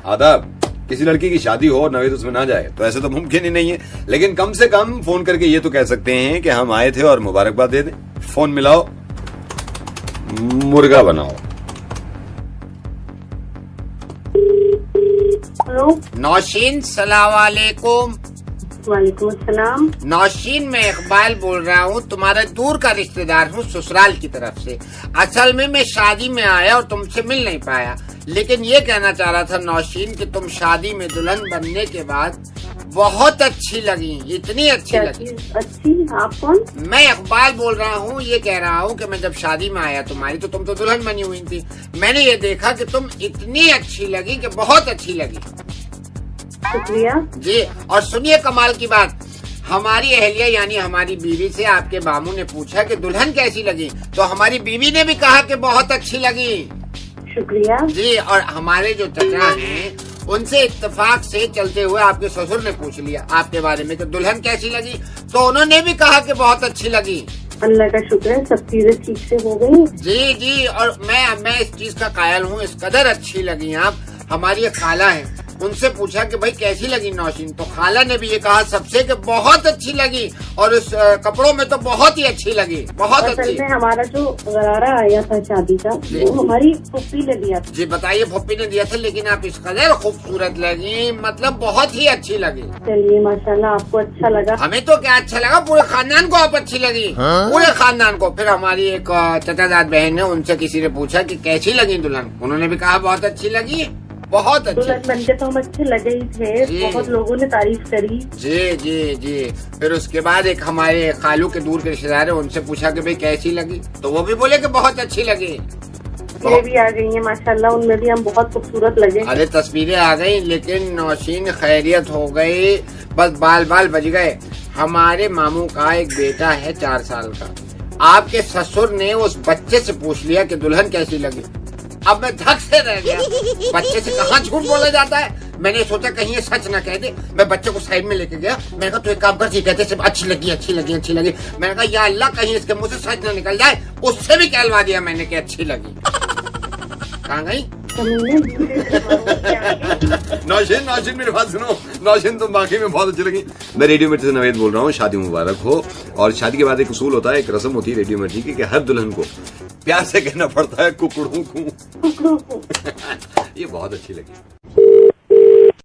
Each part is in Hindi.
आदाब। किसी लड़की की शादी हो और नवेद उसमें ना जाए तो ऐसे तो मुमकिन ही नहीं है, लेकिन कम से कम फोन करके ये तो कह सकते हैं कि हम आए थे और मुबारकबाद दे दें। फोन मिलाओ, मुर्गा बनाओ। हेलो। नौशीन, सलाम वालेकुम। वालेकुम अस्सलाम। नौशीन, मैं इकबाल बोल रहा हूँ, तुम्हारे दूर का रिश्तेदार हूँ ससुराल की तरफ से। असल में मैं शादी में आया और तुमसे मिल नहीं पाया, लेकिन ये कहना चाह रहा था नौशीन कि तुम शादी में दुल्हन बनने के बाद बहुत अच्छी लगी, इतनी अच्छी लगी। अच्छी? आप कौन? मैं इकबाल बोल रहा हूँ। ये कह रहा हूँ कि मैं जब शादी में आया तुम्हारी तो तुम तो दुल्हन बनी हुई थी, मैंने ये देखा कि तुम इतनी अच्छी लगी कि बहुत अच्छी लगी। शुक्रिया जी। और सुनिए कमाल की बात, हमारी अहलिया यानी हमारी बीवी से आपके मामू ने पूछा कि दुल्हन कैसी लगी, तो हमारी बीवी ने भी कहा कि बहुत अच्छी लगी। शुक्रिया जी। और हमारे जो चचा हैं उनसे इत्तेफाक से चलते हुए आपके ससुर ने पूछ लिया आपके बारे में कि दुल्हन कैसी लगी, तो उन्होंने भी कहा कि बहुत अच्छी लगी। अल्लाह का शुक्र है, सब चीजें ठीक से हो गई। जी जी। और मैं इस चीज का कायल हूँ, इस कदर अच्छी लगी आप। हमारी एक खाला है, उनसे पूछा कि भाई कैसी लगी नौशीन, तो खाला ने भी ये कहा सबसे कि बहुत अच्छी लगी, और उस कपड़ों में तो बहुत ही अच्छी लगी, बहुत अच्छी। हमारा जो गरारा आया था शादी का वो हमारी फुप्पी ने दिया था। जी बताइए, फुप्पी ने दिया था, लेकिन आप इस कदर खूबसूरत लगी, मतलब बहुत ही अच्छी लगी। चलिए माशाल्लाह, आपको अच्छा लगा। हमें तो क्या अच्छा लगा, पूरे खानदान को आप अच्छी लगी। पूरे खानदान को। फिर हमारी एक चचाजाद बहन है, उनसे किसी ने पूछा कि कैसी लगी दुल्हन, उन्होंने भी कहा बहुत अच्छी लगी, बहुत अच्छी। दुल्हन बनके तो हम अच्छे लगे ही थे, बहुत लोगों ने तारीफ करी। जी जी जी। फिर उसके बाद एक हमारे खालू के दूर के रिश्तेदार है, उनसे पूछा कि भाई कैसी लगी, तो वो भी बोले कि बहुत अच्छी लगी। ये भी आ गई है माशाल्लाह, उनमें भी हम बहुत खूबसूरत लगे। अरे तस्वीरें आ गई, लेकिन नौशीन खैरियत हो गई, बस बाल बाल बच गए। हमारे मामू का एक बेटा है 4 साल का, आपके ससुर ने उस बच्चे से पूछ लिया कि दुल्हन कैसी लगी। अब मैं धक से रह गया, बच्चे से कहाँ झूठ बोला जाता है। मैंने सोचा कहीं ये सच ना कह दे। मैं बच्चे को साइड में लेके गया, मैंने कहा तू एक काम कर, कहते सिर्फ अच्छी लगी अच्छी लगी अच्छी लगी। मैंने कहा या अल्लाह कहीं इसके मुंह से सच ना निकल जाए। उससे भी कहलवा दिया मैंने कि अच्छी लगी। कहाँ गई नौशीन मेरी बात सुनो। नौशीन तुम बाकी में बहुत अच्छी लगी। मैं रेडियो मिर्ची से नवेद बोल रहा हूँ। शादी मुबारक हो। और शादी के बाद एक उसूल होता है, एक रस्म होती है रेडियो मिर्ची की, कि हर दुल्हन को प्यार से कहना पड़ता है कुकड़ू को। ये बहुत अच्छी लगी।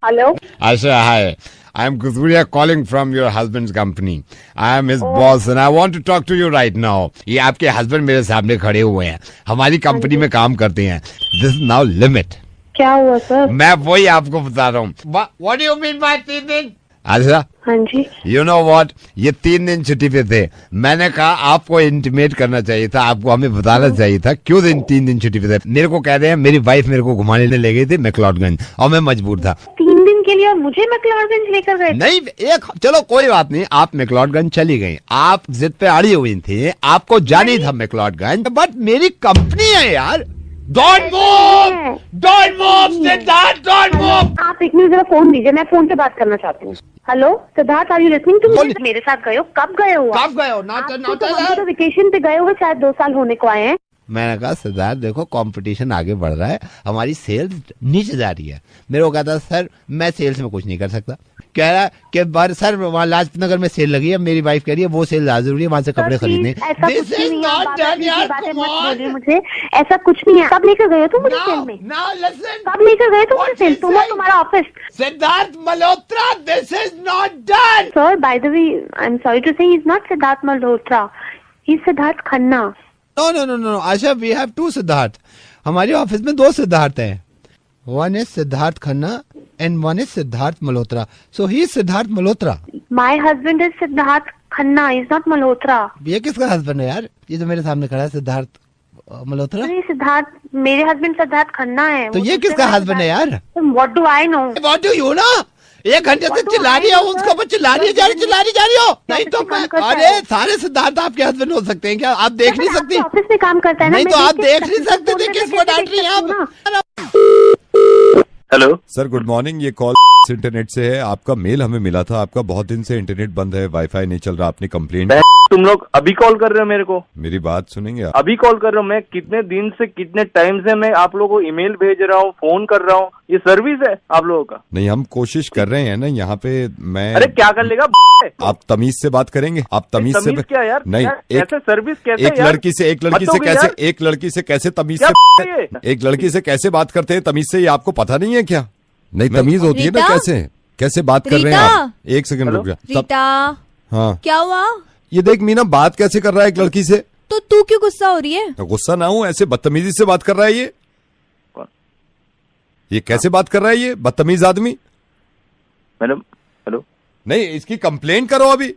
Hello. Hi. I am Kuzuria calling from your husband's company. I am his boss and I want to talk to you right now. ये आपके हस्बैंड मेरे सामने खड़े हुए हैं, हमारी कंपनी में काम करते हैं। This is now limit. क्या हुआ सर? मैं वही आपको बता रहा हूँ। What do you mean by 3 दिन? अच्छा, हाँ जी। You know what? ये 3 दिन छुट्टी पे थे। मैंने कहा आपको इंटीमेट करना चाहिए था, आपको हमें बताना चाहिए था क्यों 3 दिन छुट्टी पे थे। मेरे को कह रहे हैं मेरी वाइफ मेरे को घुमाने ले गई थी मैक्लोडगंज और मैं मजबूर था। 3 दिन के लिए और मुझे मैक्लोडगंज लेकर गए? नहीं, चलो कोई बात नहीं, आप मैक्लोडगंज चली गई, आप जिद पे अड़ी हुई थी, आपको जानी था मैक्लोडगंज, बट मेरी कंपनी है यार। Don't move, Siddharth, don't move। आप एक मिनट जरा फोन दीजिए, मैं फोन पे बात करना चाहती हूँ। Hello Siddharth, are you listening to me? मेरे साथ गए हो? कब गए हो? आप तो वेकेशन पे गए हो, शायद 2 साल होने को आए हैं। मैंने कहा सिद्धार्थ देखो कंपटीशन आगे बढ़ रहा है, हमारी सेल्स नीचे जा रही है। मेरे को कहता सर मैं सेल्स में कुछ नहीं कर सकता। कह रहा कि बार सर वहाँ लाजपत नगर में सेल लगी है, मेरी वाइफ कह रही है वो सेल ज्यादा जरूरी है, वहाँ से कपड़े खरीदने। मुझे ऐसा कुछ नहीं है। कब लेकर गए तुम मुझे सेल में? कब लेकर गए तुम मुझे सेल? तुम और तुम्हारा office. Siddharth Malhotra, this is not done. Sir by the way I am sorry to say he is not Siddharth Malhotra, he is Siddharth Khanna. No, Asha, we have 2 Siddharth. हमारे ऑफिस में 2 सिद्धार्थ हैं। One is Siddharth Khanna and one is Siddharth Malhotra. So he is Siddharth Malhotra. My husband is Siddharth Khanna, is not Malhotra. ये किसका हस्बैंड है यार? ये जो मेरे सामने खड़ा है सिद्धार्थ मल्होत्रा। सिद्धार्थ, मेरे हस्बैंड सिद्धार्थ खन्ना है। तो ये किसका हस्बैंड है यार? What do I know? What do you know? 1 घंटे से चिल्ला रही हो उसको, पर चिल्ला रही जा रही हो। नहीं तो मैं, अरे सारे सिद्धार्थ आपके हस्बैंड हो सकते हैं क्या? आप देख नहीं सकती? ऑफिस में काम करता है ना। नहीं तो आप देख नहीं सकते थे, किसको डांट रही हैं आप? हेलो सर गुड मॉर्निंग, ये कॉल इंटरनेट से है। आपका मेल हमें मिला था, आपका बहुत दिन से इंटरनेट बंद है, वाईफाई नहीं चल रहा, आपने कंप्लेंट। तुम लोग अभी कॉल कर रहे हो मेरे को? मेरी बात सुनेंगे आप? अभी कॉल कर रहे हो? मैं कितने दिन से कितने टाइम से मैं आप लोगों को ईमेल भेज रहा हूँ, फोन कर रहा हूँ, ये सर्विस है आप लोगों का? नहीं, हम कोशिश कर रहे हैं ना यहाँ पे। मैं अरे क्या कर लेगा? आप तमीज से बात करेंगे? आप तमीज से क्या यार? नहीं, कैसे सर्विस? कैसे एक लड़की से एक लड़की से कैसे तमीज से एक लड़की से कैसे बात करते हैं तमीज से, ये आपको पता नहीं है क्या? नहीं, तमीज होती है ना, कैसे बात कर रहे हैं आप? एक सेकंड रुक जा। रीता, हाँ क्या हुआ? ये देख मीना, बात कैसे कर रहा है एक लड़की से। तो तू क्यों गुस्सा हो रही है? तो गुस्सा ना हूं, ऐसे बदतमीजी से बात कर रहा है ये कैसे बात कर रहा है ये बदतमीज आदमी? मैडम हेलो, नहीं, इसकी कंप्लेंट करो अभी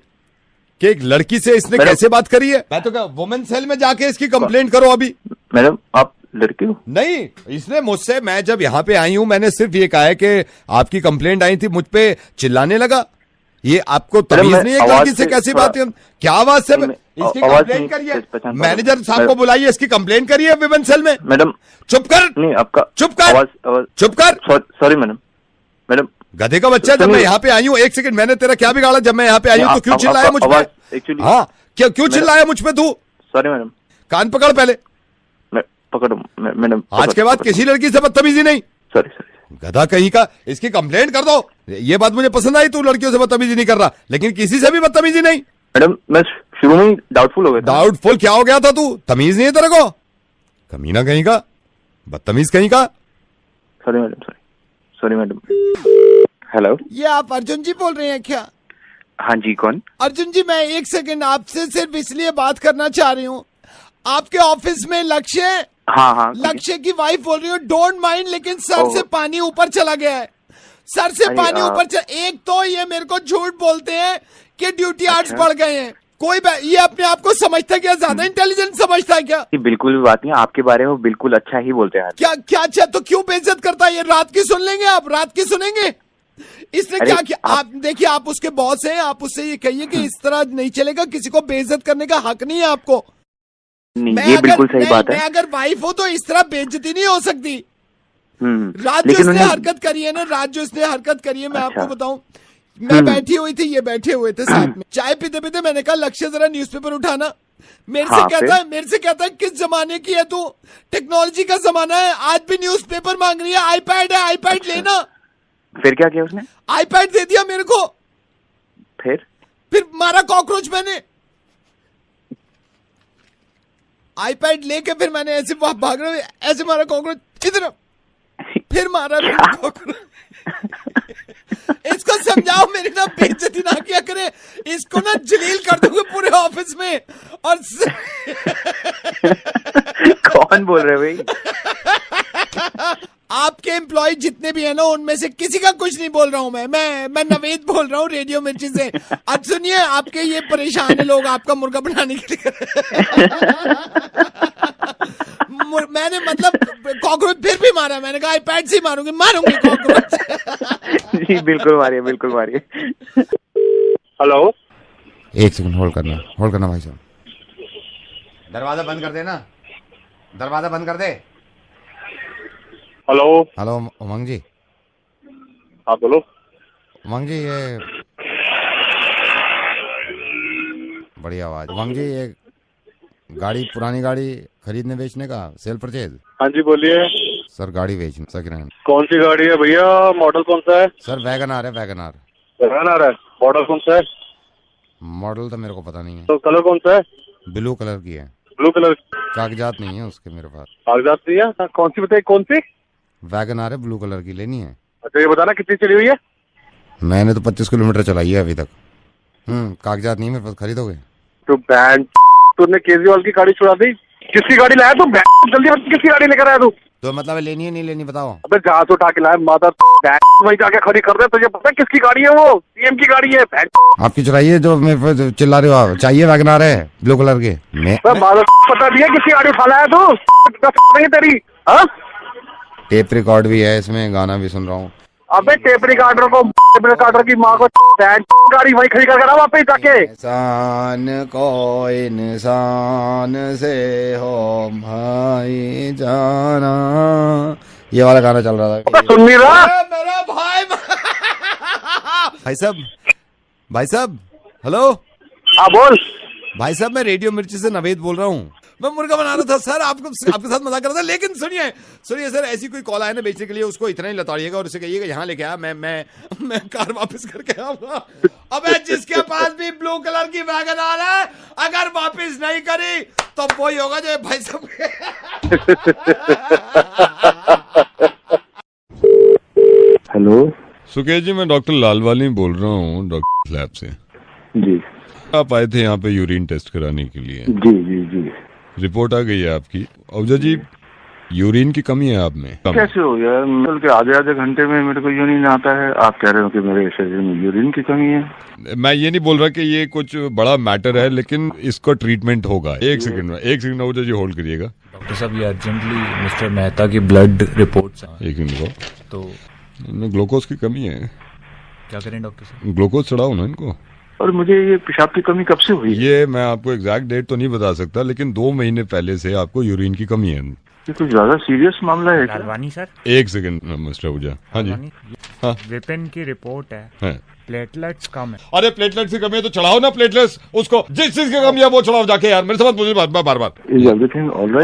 कि एक लड़की से इसने कैसे बात करी है। मैं तो क्या, वुमेन सेल में जाके इसकी कंप्लेंट करो अभी। मैडम आप लड़की हो? नहीं, इसने मुझसे, मैं जब यहाँ पे आई हूँ मैंने सिर्फ ये कहा है कि आपकी कंप्लेंट आई थी, मुझ पे चिल्लाने लगा। ये आपको तमीज नहीं है लड़की से कैसी बात है? क्या आवाज से? इसकी कंप्लेंट करिए, मैनेजर साहब को बुलाइए, इसकी कंप्लेंट करिए विमेन सेल में। मैडम चुप कर। नहीं, आपका चुप कर, चुप कर। सॉरी मैडम गधे का बच्चा, जब मैं यहाँ पे आई हूँ, एक सेकंड, मैंने तेरा क्या बिगाड़ा? जब मैं यहाँ पे आई हूँ तो क्यों चिल्लाया मुझ पे? हाँ, क्यों चिल्लाया मुझ पे तू? सॉरी मैडम, कान पकड़ पहले। पकड़ो मैडम, आज के बाद किसी लड़की से बदतमीजी नहीं। सॉरी गधा कहीं का, इसकी कंप्लेंट कर दो। ये बात मुझे पसंद आई, तू लड़कियों से बदतमीजी नहीं कर रहा, लेकिन किसी से भी बदतमीजी नहीं। मैडम मैं शुरू में डाउटफुल हो गया। डाउटफुल क्या हो गया था तू? तमीज नहीं है तेरे को? कमीना कहीं का, बदतमीज कहीं का। Sorry madam. हेलो, ये आप अर्जुन जी बोल रहे हैं क्या? हाँ जी, कौन? अर्जुन जी, मैं एक सेकंड आपसे सिर्फ इसलिए बात करना चाह रही हूँ। आपके ऑफिस में लक्ष्य, हाँ, लक्ष्य की वाइफ बोल रही हूँ, डोंट माइंड, लेकिन सर से पानी ऊपर चला गया है। सर से पानी ऊपर एक तो ये मेरे को झूठ बोलते हैं कि ड्यूटी आवर्स बढ़ गए हैं। कोई ये अपने आप को समझता क्या, ज्यादा इंटेलिजेंट समझता है क्या? बिल्कुल भी बात नहीं, आपके बारे में बिल्कुल अच्छा ही बोलते हैं। क्या अच्छा, तो क्यों बेइज्जत करता है? ये रात की सुन लेंगे आप, रात की सुनेंगे। इसने क्या किया? आप देखिए, आप उसके बॉस हैं, आप उससे ये कहिए कि इस तरह नहीं चलेगा, किसी को बेइज्जत करने का हक नहीं है आपको। ये बिल्कुल सही बात है। मैं अगर वाइफ हो तो इस तरह बेइज्जती नहीं हो सकती। रात जो इसने हरकत करी है ना, मैं आपको बताऊं, मैं बैठी हुई थी, ये बैठे हुए थे साथ में, चाय पीते पीते मैंने कहा लक्ष्य जरा न्यूज़पेपर उठाना। मेरे से कहता है किस जमाने की है तू? टेक्नोलॉजी का जमाना है, आज भी न्यूज़पेपर मांग रही है। आईपैड है, आईपैड लेना। फिर क्या किया उसने? आईपैड दे दिया मेरे को। फिर मारा कॉकरोच मैंने। आईपैड लेके फिर मैंने ऐसे भाग रहे, ऐसे मारा कॉकरोच इधर, फिर मारा कॉकरोच। इसको समझाओ मेरी ना बेइज्जती ना किया करे, इसको ना जलील कर दूंगा पूरे ऑफिस में। और कौन बोल रहे भाई? आपके एम्प्लॉय जितने भी है ना, उनमें से किसी का कुछ नहीं बोल रहा हूँ मैं नवेद बोल रहा हूँ रेडियो मिर्ची से। अब सुनिए, आपके ये परेशान है लोग आपका मुर्गा बनाने के लिए। मैंने मतलब कॉकरोच फिर भी मारा, मैंने कहा आईपैड से मारूंगी कॉकरोच। जी बिल्कुल मारिए। हेलो, एक सेकंड होल्ड करना भाई साहब। दरवाजा बंद कर देना, दरवाजा बंद कर दे। हेलो उमंग जी। हाँ बोलो। उमंग जी, ये बड़ी आवाज। उमंग जी, ये गाड़ी, पुरानी गाड़ी खरीदने बेचने का सेल परचेज। हाँ जी बोलिए सर, गाड़ी बेचने सेकंड। कौन सी गाड़ी है भैया? मॉडल कौन सा है? सर वैगनआर है, वैगनआर। मॉडल कौन सा है? मॉडल तो मेरे को पता नहीं है। तो कलर कौन सा है? ब्लू कलर की है। Blue colour? कागजात नहीं है उसके मेरे पास। कागजात नहीं है? कौन सी बताइए, कौन सी? वैगनआर है, ब्लू कलर की, लेनी है। अच्छा ये बताना कितनी चली हुई है? मैंने तो 25 किलोमीटर चलाई है अभी तक। कागजात नहीं मेरे पास, खरीदोगे? तो बैंड तूने केजरीवाल की गाड़ी छुड़ा दी। किसकी गाड़ी लाया तू? जल्दी बता, किसकी गाड़ी लेकर आया तू? तो मतलब लेनी है नहीं लेनी बताओ। अबे जहाँ से उठा के लाया मादर, वही जाके खड़ी कर रहे, तुझे पता है किसकी गाड़ी है? वो सीएम की गाड़ी है। आपकी चुराई है जो मेरे पे चिल्ला रहे हो आप? चाहिए वैगनआर है ब्लू कलर के। मादर पता नहीं है किसकी गाड़ी उठा लाया तू? तेरी टेप रिकॉर्ड भी है इसमें, गाना भी सुन रहा हूँ। अबे टेप रिकॉर्डर की माँ को गाड़ी वही खड़ी कर वापस जाके। इंसान को इंसान से हो भाई जाना, ये वाला गाना चल रहा था। सुन नहीं रहा मेरा भाई साहब हेलो। हाँ बोल। भाई साहब मैं रेडियो मिर्ची से नवेद बोल रहा हूँ। मैं मुर्गा बना रहा था सर, आपके साथ मजाक कर रहा था। लेकिन सुनिए सर, ऐसी कोई कॉल आए ना बेचने के लिए, उसको इतना ही लताड़िएगा और उसे कहिएगा यहाँ लेके आ, मैं कार वापस करके आऊंगा। अबे जिसके पास भी ब्लू कलर की वैगन आर है, अगर वापस नहीं करी तो वही होगा जो भाई साहब। हेलो सुकेश जी, मैं डॉक्टर लालवानी बोल रहा हूँ, डॉक्टर लैब से। जी आप आए थे यहाँ पे यूरिन टेस्ट कराने के लिए। जी जी जी। रिपोर्ट आ गई है आपकी। अफजा जी, यूरिन की कमी है आप में। कैसे हो गया? मतलब के आधे घंटे में मेरे को यूरिन आता है, आप कह रहे हो कि मेरे शरीर में यूरिन की कमी है। मैं ये नहीं बोल रहा कि ये कुछ बड़ा मैटर है, लेकिन इसका ट्रीटमेंट होगा। एक सेकंड अफजा जी होल्ड करिएगा। डॉक्टर साहब ये अर्जेंटली मिस्टर मेहता की ब्लड रिपोर्ट्स। एक मिनट को, तो ग्लूकोज की कमी है। क्या करें डॉक्टर साहब? ग्लूकोज चढ़ाओ ना इनको। और मुझे ये पेशाब की कमी कब से हुई? ये मैं आपको एग्जैक्ट डेट तो नहीं बता सकता, लेकिन 2 महीने पहले से आपको यूरिन की कमी है। ये कुछ ज्यादा सीरियस मामला है क्या? लालवानी सर। एक सेकंड मिस्टर अहूजा। हाँ जी। हाँ। विपिन की रिपोर्ट है। प्लेटलेट्स कम है। अरे प्लेटलेट्स की कमी है तो चढ़ाओ ना प्लेटलेट्स उसको। जिस चीज की कमी है वो चढ़ाओ जाके यार, मेरे से मत पूछिए बार बार।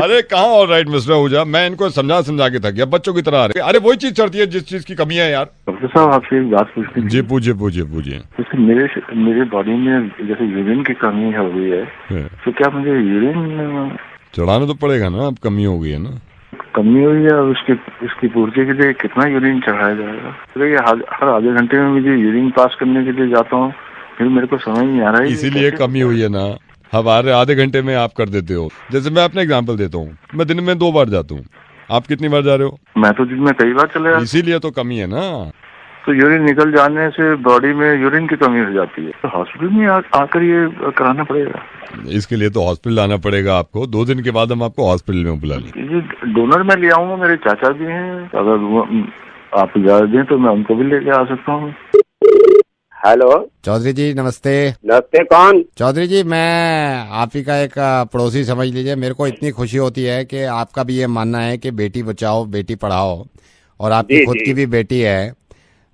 अरे कहाँ ऑल राइट मिस्टर अहूजा, मैं इनको समझा के थक गया, बच्चों की तरह आ रहे। अरे वही चीज चढ़ती है जिस चीज की कमी है यार। डॉक्टर साहब आपसे एक बात पूछनी थी। जी पूछिए। जैसे मेरे बॉडी में जैसे यूरिन की कमी हो गई है, तो क्या मुझे यूरिन चढ़ाना तो पड़ेगा ना, अब कमी हो गई है ना। कमी हुई है, और उसकी पूर्ति के लिए कितना यूरिन चढ़ाया जाएगा? तो ये हर आधे घंटे में मुझे यूरिन पास करने के लिए जाता हूँ, फिर मेरे को समझ नहीं आ रहा है। इसीलिए कमी हुई है ना। हमारे आधे घंटे में आप कर देते हो। जैसे मैं अपना एग्जांपल देता हूँ, मैं दिन में 2 बार जाता हूँ, आप कितनी बार जा रहे हो? मैं तो दिन में कई बार चले जाता। इसीलिए तो कमी है ना। तो यूरिन निकल जाने से बॉडी में यूरिन की कमी हो जाती है, तो हॉस्पिटल में आकर ये कराना पड़ेगा। इसके लिए तो हॉस्पिटल आना पड़ेगा आपको। 2 दिन के बाद हम आपको हॉस्पिटल में बुला लेंगे। ये डोनर मैं ले आऊंगा, मेरे चाचा भी हैं, अगर वो आप इजाजत दें तो मैं उनको भी लेके आ सकता हूँ। हेलो चौधरी जी नमस्ते। नमस्ते, कौन? चौधरी जी मैं आप ही का एक पड़ोसी समझ लीजिए। मेरे को इतनी खुशी होती है कि आपका भी ये मानना है कि बेटी बचाओ बेटी पढ़ाओ, और आपकी खुद की भी बेटी है,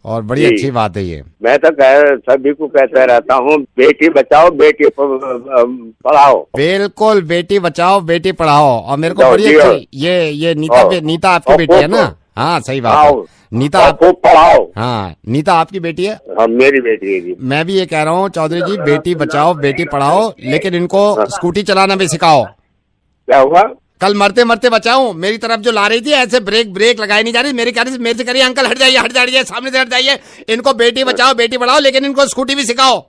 और बड़ी अच्छी बात है ये। मैं तो सभी को कहता रहता हूँ, बेटी बचाओ बेटी पढ़ाओ। बिल्कुल, बेटी बचाओ बेटी पढ़ाओ। और मेरे को बड़ी अच्छी ये नीता आपकी बेटी है ना? हाँ सही बात है। नीता आपको पढ़ाओ। हाँ नीता आपकी बेटी है? हाँ मेरी बेटी है जी। मैं भी ये कह रहा हूँ चौधरी जी, बेटी बचाओ बेटी पढ़ाओ, लेकिन इनको स्कूटी चलाना भी सिखाओ। क्या हुआ? कल मरते मरते बचाऊं, मेरी तरफ जो ला रही थी ऐसे ब्रेक लगाई नहीं जा रही, मेरे से करिए अंकल हट जाइए सामने से हट जाइए। इनको बेटी बचाओ बेटी पढ़ाओ, लेकिन इनको स्कूटी भी सिखाओ।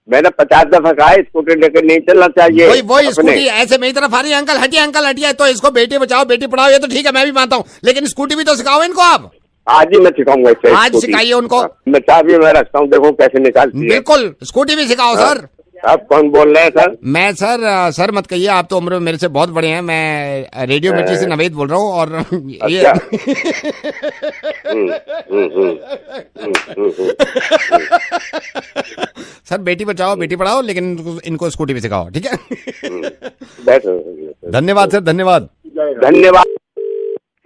मैंने 50 दफा कहा स्कूटी लेकर नहीं चलना चाहिए। वही स्कूटी ऐसे मेरी तरफ आ रही है, अंकल हटिए। तो इसको बेटी बचाओ बेटी पढ़ाओ ये तो ठीक है, मैं भी मानता हूँ, लेकिन स्कूटी भी तो सिखाओ इनको आप। आज ही मैं सिखाऊंगा। आज सिखाइए उनको। मैं चाबी में रखता हूँ, देखो कैसे निकालती है। बिल्कुल, स्कूटी भी सिखाओ सर। आप कौन बोल रहे हैं सर? मैं सर मत कहिए, आप तो उम्र में मेरे से बहुत बड़े हैं। मैं रेडियो मिर्ची से नवेद बोल रहा हूँ, और ये सर बेटी बचाओ बेटी पढ़ाओ, लेकिन इनको स्कूटी भी सिखाओ, ठीक है? धन्यवाद सर, धन्यवाद।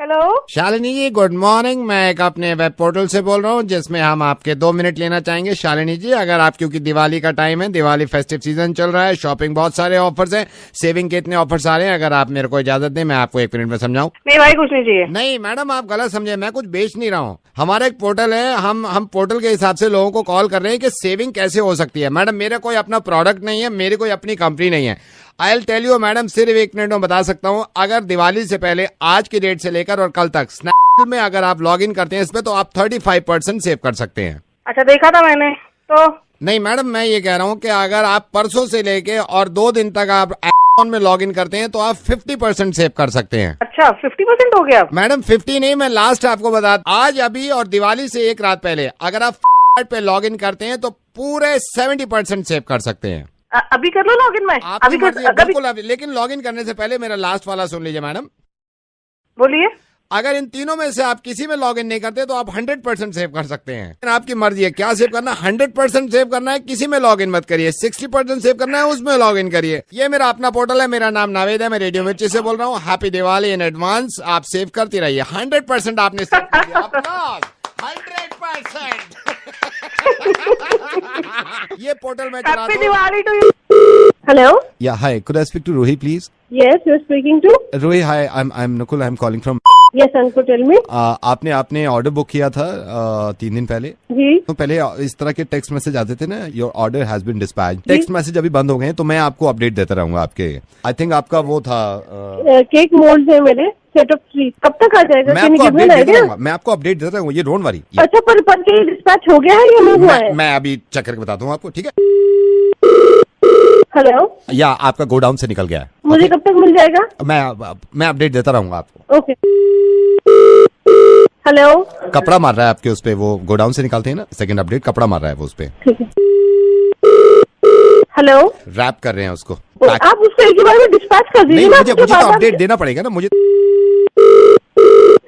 हेलो शालिनी जी, गुड मॉर्निंग। मैं एक अपने वेब पोर्टल से बोल रहा हूँ, जिसमें हम आपके 2 मिनट लेना चाहेंगे। शालिनी जी, अगर आप, क्योंकि दिवाली का टाइम है, दिवाली फेस्टिव सीजन चल रहा है, शॉपिंग बहुत सारे ऑफर्स हैं, सेविंग के इतने ऑफर्स आ रहे हैं, अगर आप मेरे को इजाजत दें मैं आपको 1 मिनट में समझाऊं। नहीं भाई कुछ नहीं चाहिए। नहीं मैडम आप गलत समझे, मैं कुछ बेच नहीं रहा हूँ। हमारा एक पोर्टल है, हम पोर्टल के हिसाब से लोगों को कॉल कर रहे हैं कि सेविंग कैसे हो सकती है। मैडम मेरा कोई अपना प्रोडक्ट नहीं है, मेरी कोई अपनी कंपनी नहीं है। I will tell you madam, सिर्फ 1 मिनट में बता सकता हूँ। अगर दिवाली से पहले आज की डेट से लेकर और कल तक स्नैपडील में अगर आप लॉग इन करते हैं इस पे, तो आप 35% सेव कर सकते हैं। अच्छा देखा था मैंने तो। नहीं मैडम मैं ये कह रहा हूँ कि अगर आप परसों से लेके और 2 दिन तक आप अकाउंट में लॉग इन करते हैं तो आप 50% सेव कर सकते हैं। अच्छा 50% हो गया? मैडम 50 नहीं, मैं लास्ट आपको बता, आज अभी और दिवाली से 1 रात पहले अगर आप पे लॉग इन करते हैं तो पूरे 70% सेव कर सकते हैं। अभी कर लो लॉगिन में? अभी बिल्कुल, लेकिन लॉगिन करने से पहले मेरा लास्ट वाला सुन लीजिए मैडम। बोलिए। अगर इन तीनों में से आप किसी में लॉग इन नहीं करते तो आप 100% सेव कर सकते हैं। आपकी मर्जी है क्या सेव करना, 100% सेव करना है, किसी में लॉग इन मत करिए। 60% सेव करना है, उसमें लॉग इन करिए। ये मेरा अपना पोर्टल है, मेरा नाम नावेद है, मैं रेडियो मिर्ची से बोल रहा हूँ। Happy Diwali in advance. आप सेव करती रहिए। 100% आपने सेव कर दिया। 100%। ये पोर्टल मैं चलाता हूँ। Diwali to you. Hello. Yeah, hi. Could I speak to Rohi, please? Yes, you're speaking to. Rohi, hi. I'm Nukul. I'm calling from. Yes, Ankur, tell me. आपने ऑर्डर बुक किया था 3 दिन पहले। जी। तो पहले इस तरह के टेक्स्ट मैसेज आते थे ना, your order has been dispatch. Text message अभी बंद हो गए हैं, तो मैं आपको अपडेट देता रहूंगा आपके। आई थिंक आपका वो था केक मोल्ड है मेरे सेट ऑफ 3। कब तक आ जाएगा? मैं आपको अपडेट देता रहूंगा। मैं आपको अपडेट देता रहूंगा, ये डोंट वरी। अच्छा, पर ये डिस्पैच हो गया है या नहीं हुआ है? मैं अभी चेक करके बताता हूँ आपको, ठीक है? हेलो। या आपका गोडाउन से निकल गया है। मुझे कब तक मिल जाएगा? मैं अपडेट देता रहूंगा आपको। ओके। हेलो। कपड़ा मार रहा है आपके उस पे, वो गोडाउन से निकालते हैं ना, सेकंड अपडेट कपड़ा मार रहा है वो उस पे। ठीक है। हेलो। रैप कर रहे हैं उसको। आप उसको एक बार में डिस्पैच कर दीजिए ना। मुझे तो अपडेट देना पड़ेगा ना मुझे।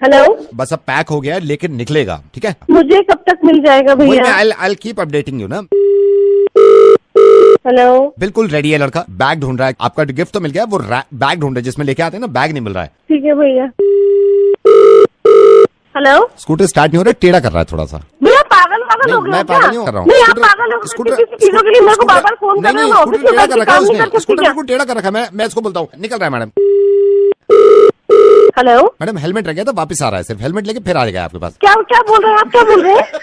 हेलो। बस अब पैक हो गया है, लेकिन निकलेगा, ठीक है? मुझे कब तक मिल जाएगा भैया? I'll keep updating you ना। हेलो। बिल्कुल रेडी है लड़का, बैग ढूंढ रहा है। आपका गिफ्ट तो मिल गया, वो बैग ढूंढ रहा है जिसमें लेके आते हैं ना, बैग नहीं मिल रहा है। ठीक है भैया। हेलो। स्कूटर स्टार्ट नहीं हो रहा, टेढ़ा कर रहा है थोड़ा सा। भैया पागल हो गया। मैं पागल नहीं कर रहा हूँ। नहीं, आप पागल हो। स्कूटर चीजों के लिए मेरे को बार-बार फोन कर रहे हो। स्कूटर टेढ़ा कर रखा है उसने, स्कूटर बिल्कुल टेढ़ा कर रखा है। मैं इसको बोलता हूँ, निकल रहा है मैडम। हेलो मैडम, हेलमेट रह गया तो वापस आ रहा है, सिर्फ हेलमेट लेके फिर आ जाएगा आपके पास। क्या बोल रहे हैं आप? क्या बोल रहे हैं?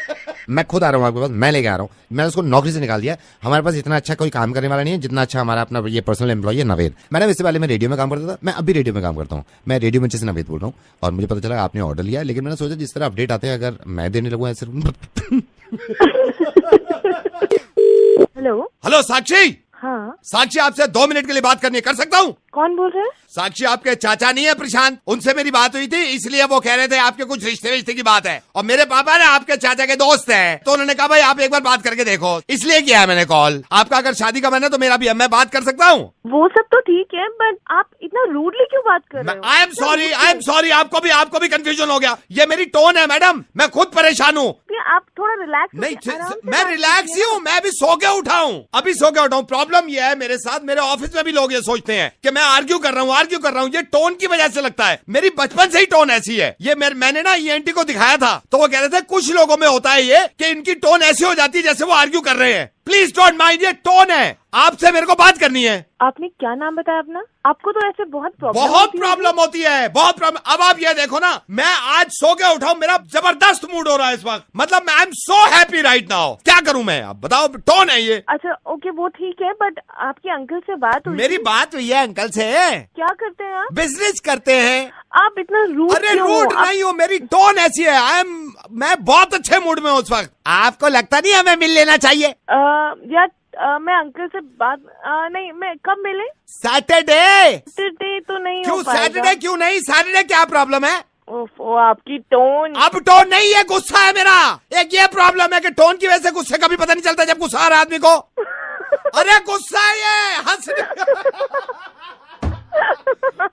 मैं खुद आ रहा हूँ आपके पास, मैं लेके आ रहा हूँ। मैंने उसको नौकरी से निकाल दिया। हमारे पास इतना अच्छा कोई काम करने वाला नहीं है जितना अच्छा हमारा अपना ये पर्सनल एम्प्लॉय है नवेद। मैडम, इससे पहले मैं रेडियो में काम करता था, मैं अभी रेडियो में काम करता हूँ। मैं रेडियो मिर्ची से नवेद बोल रहा हूँ। और मुझे पता चला आपने ऑर्डर लिया है, लेकिन मैंने सोचा जिस तरह अपडेट आते हैं अगर मैं देने लगूँ ऐसे। हेलो साक्षी। हाँ। साक्षी, आपसे 2 मिनट के लिए बात करनी है, कर सकता हूँ? कौन बोल रहे हैं? साक्षी, आपके चाचा नहीं है प्रशांत, उनसे मेरी बात हुई थी, इसलिए वो कह रहे थे आपके कुछ रिश्ते की बात है। और मेरे पापा ने आपके चाचा के दोस्त हैं, तो उन्होंने कहा भाई आप एक बार बात करके देखो, इसलिए किया है मैंने कॉल। आपका अगर शादी का मन है तो मेरा भी है, मैं बात कर सकता हूँ। वो सब तो ठीक है, बट आप इतना रूडली क्यों बात कर रहे हो? आई एम सॉरी, आपको भी कंफ्यूजन हो गया। ये मेरी टोन है मैडम, मैं खुद परेशान हूँ। आप थोड़ा रिलैक्स। नहीं, मैं रिलैक्स ही हूँ, मैं अभी सो के उठा हूँ, अभी सो के उठा हूँ। प्रॉब्लम ये है मेरे साथ, मेरे ऑफिस में भी लोग ये सोचते हैं कि मैं आर्ग्यू कर रहा हूँ। ये टोन की वजह से लगता है, मेरी बचपन से ही टोन ऐसी है। ये मैंने ना ENT को दिखाया था, तो वो कह रहे थे कुछ लोगों में होता है ये कि इनकी टोन ऐसी हो जाती है जैसे वो आर्ग्यू कर रहे हैं। प्लीज डोंट माइंड, ये टोन है, आपसे मेरे को बात करनी है। आपने क्या नाम बताया अपना? आपको तो ऐसे बहुत प्रॉब्लम होती है, बहुत प्रॉब्लम। अब आप ये देखो ना, मैं आज सो के उठाऊं, मेरा जबरदस्त मूड हो रहा है इस वक्त, मतलब I am so happy right now. क्या करूं मैं, आप बताओ, टोन है ये। अच्छा ओके, वो ठीक है, बट आपके अंकल से बात हुई? मेरी बात हुई है अंकल से। क्या करते हैं आप? बिजनेस करते हैं। आप इतना रूड? अरे रूड नहीं हो, मेरी टोन ऐसी है। मैं बहुत अच्छे मूड में हूँ उस वक्त। आपको लगता नहीं हमें मिल लेना चाहिए? यार मैं अंकल से बात नहीं, मैं कब मिले? सैटरडे तो नहीं। क्यों सैटरडे? क्यों नहीं सैटरडे? क्या प्रॉब्लम है? ओफो, आपकी टोन। अब टोन नहीं है, गुस्सा है मेरा। एक ये प्रॉब्लम है कि टोन की वजह से गुस्से कभी पता नहीं चलता जब गुस्सा आ रहा आदमी को। अरे गुस्सा है ये, हंस।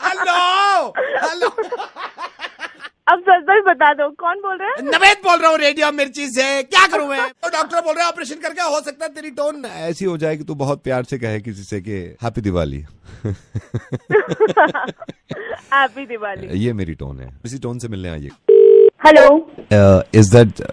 हेलो अब सच बता दो, कौन बोल रहे हैं? नवेद बोल रहा हूँ रेडियो मिर्ची से। क्या करूँ मैं? तो डॉक्टर बोल रहे हैं ऑपरेशन करके हो सकता है तेरी टोन ऐसी हो जाए कि तू बहुत प्यार से कहे किसी से कि हैप्पी दिवाली। हैप्पी दिवाली। ये मेरी टोन है, इसी टोन से मिलने आइए। Hello, is that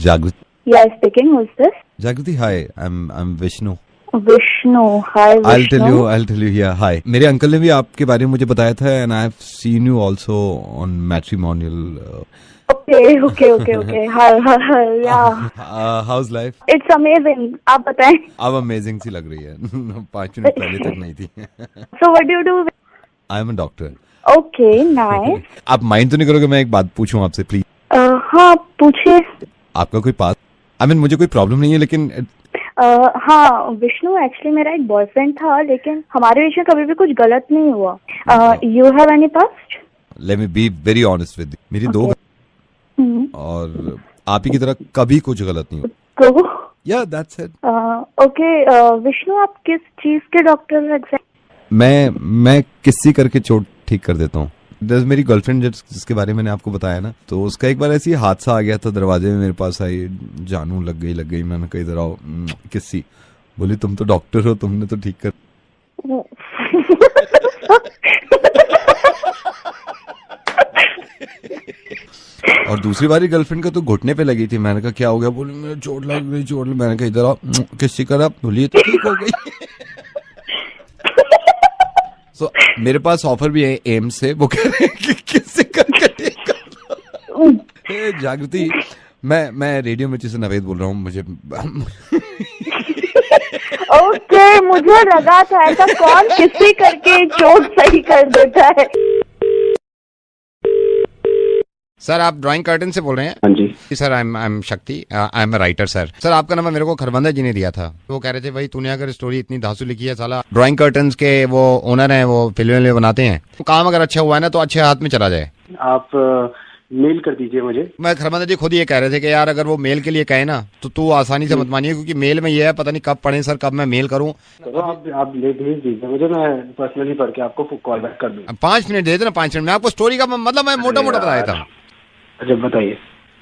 Jagriti? Yes speaking, who is this? Jagriti, hi, I am Vishnu. Vishnu, hi Vishnu. I'll tell you, yeah, hi. मेरे अंकल ने भी आपके बारे में मुझे बताया था, and I've seen you also on matrimonial. Okay. Hi, yeah. How's life? It's amazing. आप बताएं। अब amazing सी लग रही है। 5 मिनट पहले तक नहीं थी। So what do you do? I'm a doctor. Okay, nice. आप माइंड तो नहीं करोगे मैं एक बात पूछूं आपसे प्लीज? हाँ पूछिए। आपका कोई पास? मुझे कोई प्रॉब्लम नहीं है, लेकिन हाँ विष्णु, एक्चुअली मेरा एक बॉयफ्रेंड था, लेकिन हमारे बीच में कभी भी कुछ गलत नहीं हुआ। You have any past? Let me be very honest with you, मेरी 2 और आप ही की तरह कभी कुछ गलत नहीं हुआ। या दैट्स इट। ओके विष्णु, आप किस चीज के डॉक्टर हैं एग्जैक्ट? मैं किसी करके चोट ठीक कर देता हूँ। मेरी गर्लफ्रेंड जिसके बारे में मैंने आपको बताया ना, तो उसका एक बार ऐसी हादसा आ गया था, दरवाजे में मेरे पास आई, जानू लग गई। मैंने कहा इधर आओ, किस्सी। बोली तुम तो डॉक्टर हो, तुमने तो ठीक कर। और दूसरी बारी गर्लफ्रेंड का तो घुटने पे लगी थी। मैंने कहा क्या हो गया? बोली मेरे चोट लग गई। मैंने कहा इधर आओ, किस्सी करा। बोली तो ठीक हो गई। So, मेरे पास ऑफर भी है एम्स से, वो कह रहे हैं कि किससे करके ठीक कर। जागृति, मैं रेडियो मिर्ची से नवेद बोल रहा हूँ। मुझे ओके, मुझे लगा था ऐसा कौन किसी करके चोट सही कर देता है। सर आप ड्राइंग कर्टन से बोल रहे हैं? हाँ जी सर, आई एम शक्ति, I am a writer sir. Sir आपका नंबर मेरे को खरबंदा जी ने दिया था। वो कह रहे थे भाई तूने अगर स्टोरी इतनी धांसू लिखी है, साला ड्राइंग कर्टन्स के वो ओनर हैं, वो फिल्में बनाते हैं, तो काम अगर अच्छा हुआ है ना तो अच्छे हाथ में चला जाए। आप मेल कर दीजिए मुझे। मैं खरबंदा जी खुद ये कह रहे थे कि यार अगर वो मेल के लिए कहे ना तो तू आसानी से मत मानिए, क्योंकि मेल में ये है पता नहीं कब पढ़े सर, कब मैं मेल करूँ। आप ले भेज दीजिए मुझे, मैं पर्सनली पढ़ के आपको कॉल बैक कर दूँ। 5 मिनट दे देना, 5 मिनट में आपको स्टोरी का मतलब मैं मोटा बताया था। अच्छा बताइए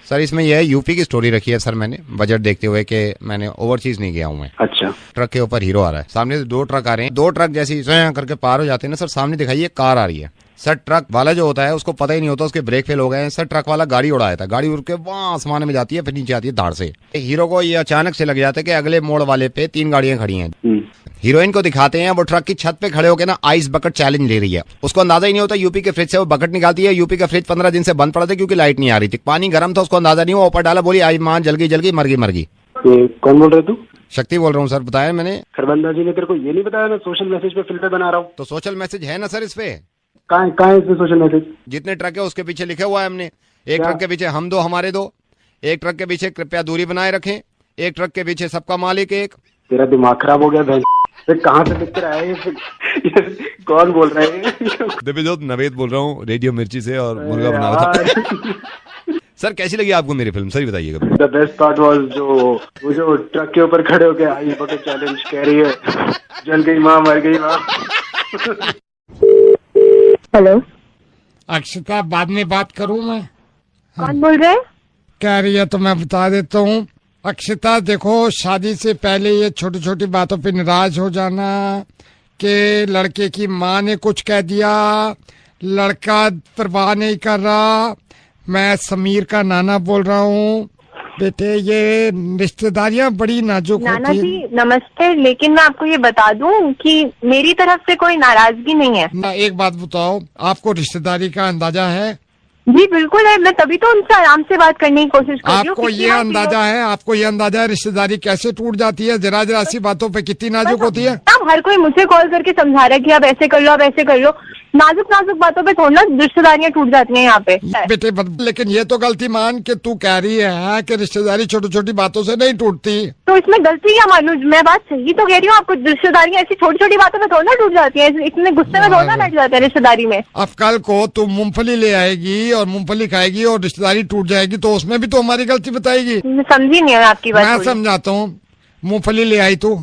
सर। इसमें यह है यूपी की स्टोरी रखी है सर मैंने, बजट देखते हुए कि मैंने ओवरसीज नहीं गया हूँ मैं। अच्छा। ट्रक के ऊपर हीरो आ रहा है, सामने से 2 ट्रक आ रहे हैं, 2 ट्रक जैसी करके पार हो जाते हैं ना सर, सामने दिखाइए कार आ रही है सर। ट्रक वाला जो होता है उसको पता ही नहीं होता उसके ब्रेक फेल हो गए हैं सर। ट्रक वाला गाड़ी उड़ाया था, गाड़ी उड़ के वहां आसमान में जाती है, फिर नीचे आती है धाड़ से। हीरो को ये अचानक से लग जाता है कि अगले मोड़ वाले पे 3 गाड़ियां खड़ी हैं। हीरोइन को दिखाते हैं वो ट्रक की छत पे खड़े होकर ना आइस बकेट चैलेंज ले रही है। उसको अंदाजा ही नहीं होता, यूपी के फ्रिज से वो बकेट निकालती है। यूपी का फ्रिज 15 दिन से बंद पड़ा था क्योंकि लाइट नहीं आ रही थी, पानी गर्म था, उसको अंदाजा नहीं हुआ, ऊपर डाला, बोली आई मां जल गई मर गई। कौन बोल रहे तू? शक्ति बोल रहा हूँ सर, बताया मैंने। खरबंदा जी ने तेरे को ये नहीं बताया? मैं सोशल मैसेज पे फिल्में बना रहा हूँ। तो सोशल मैसेज है ना सर इस पे? कहाँ है इसमें सोशल मैसेज? जितने ट्रक है उसके पीछे लिखा हुआ है हमने। एक ट्रक के पीछे हम 2 हमारे 2, एक ट्रक के पीछे कृपया दूरी बनाए रखें, एक ट्रक के पीछे सबका मालिक एक। तेरा दिमाग खराब हो गया बहन। कहाँ से लिख कर आया ये? कौन बोल रहा है? दिव्यजोत नवेद बोल रहा हूँ रेडियो मिर्ची से, और मुर्गा बना रहा था। सर कैसी लगी आपको मेरी फिल्म, सही बताइएगा। द बेस्ट पार्ट वाज वो जो ट्रक के ऊपर खड़े होके आइस बकेट चैलेंज कह रही है, जल गई माँ मर गई माँ। हेलो अक्षता, बाद में बात करूं मैं? कौन बोल रहे हैं? कह रही है तो मैं बता देता हूँ। अक्षता देखो, शादी से पहले ये छोटी छोटी बातों पे नाराज हो जाना कि लड़के की माँ ने कुछ कह दिया, लड़का परवाह नहीं कर रहा। मैं समीर का नाना बोल रहा हूँ। बेटे ये रिश्तेदारियाँ बड़ी नाजुक होती है। नाना जी नमस्ते, लेकिन मैं आपको ये बता दूं कि मेरी तरफ से कोई नाराजगी नहीं है। ना एक बात बताओ, आपको रिश्तेदारी का अंदाजा है? जी बिल्कुल है, मैं तभी तो उनसे आराम से बात करने की कोशिश कर रही हूँ। आपको ये अंदाजा है, आपको ये अंदाजा है रिश्तेदारी कैसे टूट जाती है, जरा सी बातों पे कितनी नाजुक होती है। हर कोई मुझे कॉल करके समझा रहा है कि आप ऐसे कर लो, आप ऐसे कर लो। नाजुक बातों पे थोड़ा रिश्तेदारियां टूट जाती हैं यहाँ पे। बेटे लेकिन ये तो गलती मान के तू कह रही है कि रिश्तेदारी छोटी छोटी बातों से नहीं टूटती, तो इसमें गलती क्या मानूं? मैं बात सही तो कह रही हूँ, आपको रिश्तेदारियां ऐसी छोटी छोटी बातों पे थोड़ा ना टूट जाती है, इतने गुस्से में थोड़ा बैठ जाते हैं रिश्तेदारी में। अब कल को तू मूंगफली ले आएगी और मूंगफली खाएगी और रिश्तेदारी टूट जाएगी, तो उसमें भी तो हमारी गलती बताएगी। समझी नहीं है आपकी बात। मैं समझाता हूँ। मूंगफली ले आई तू,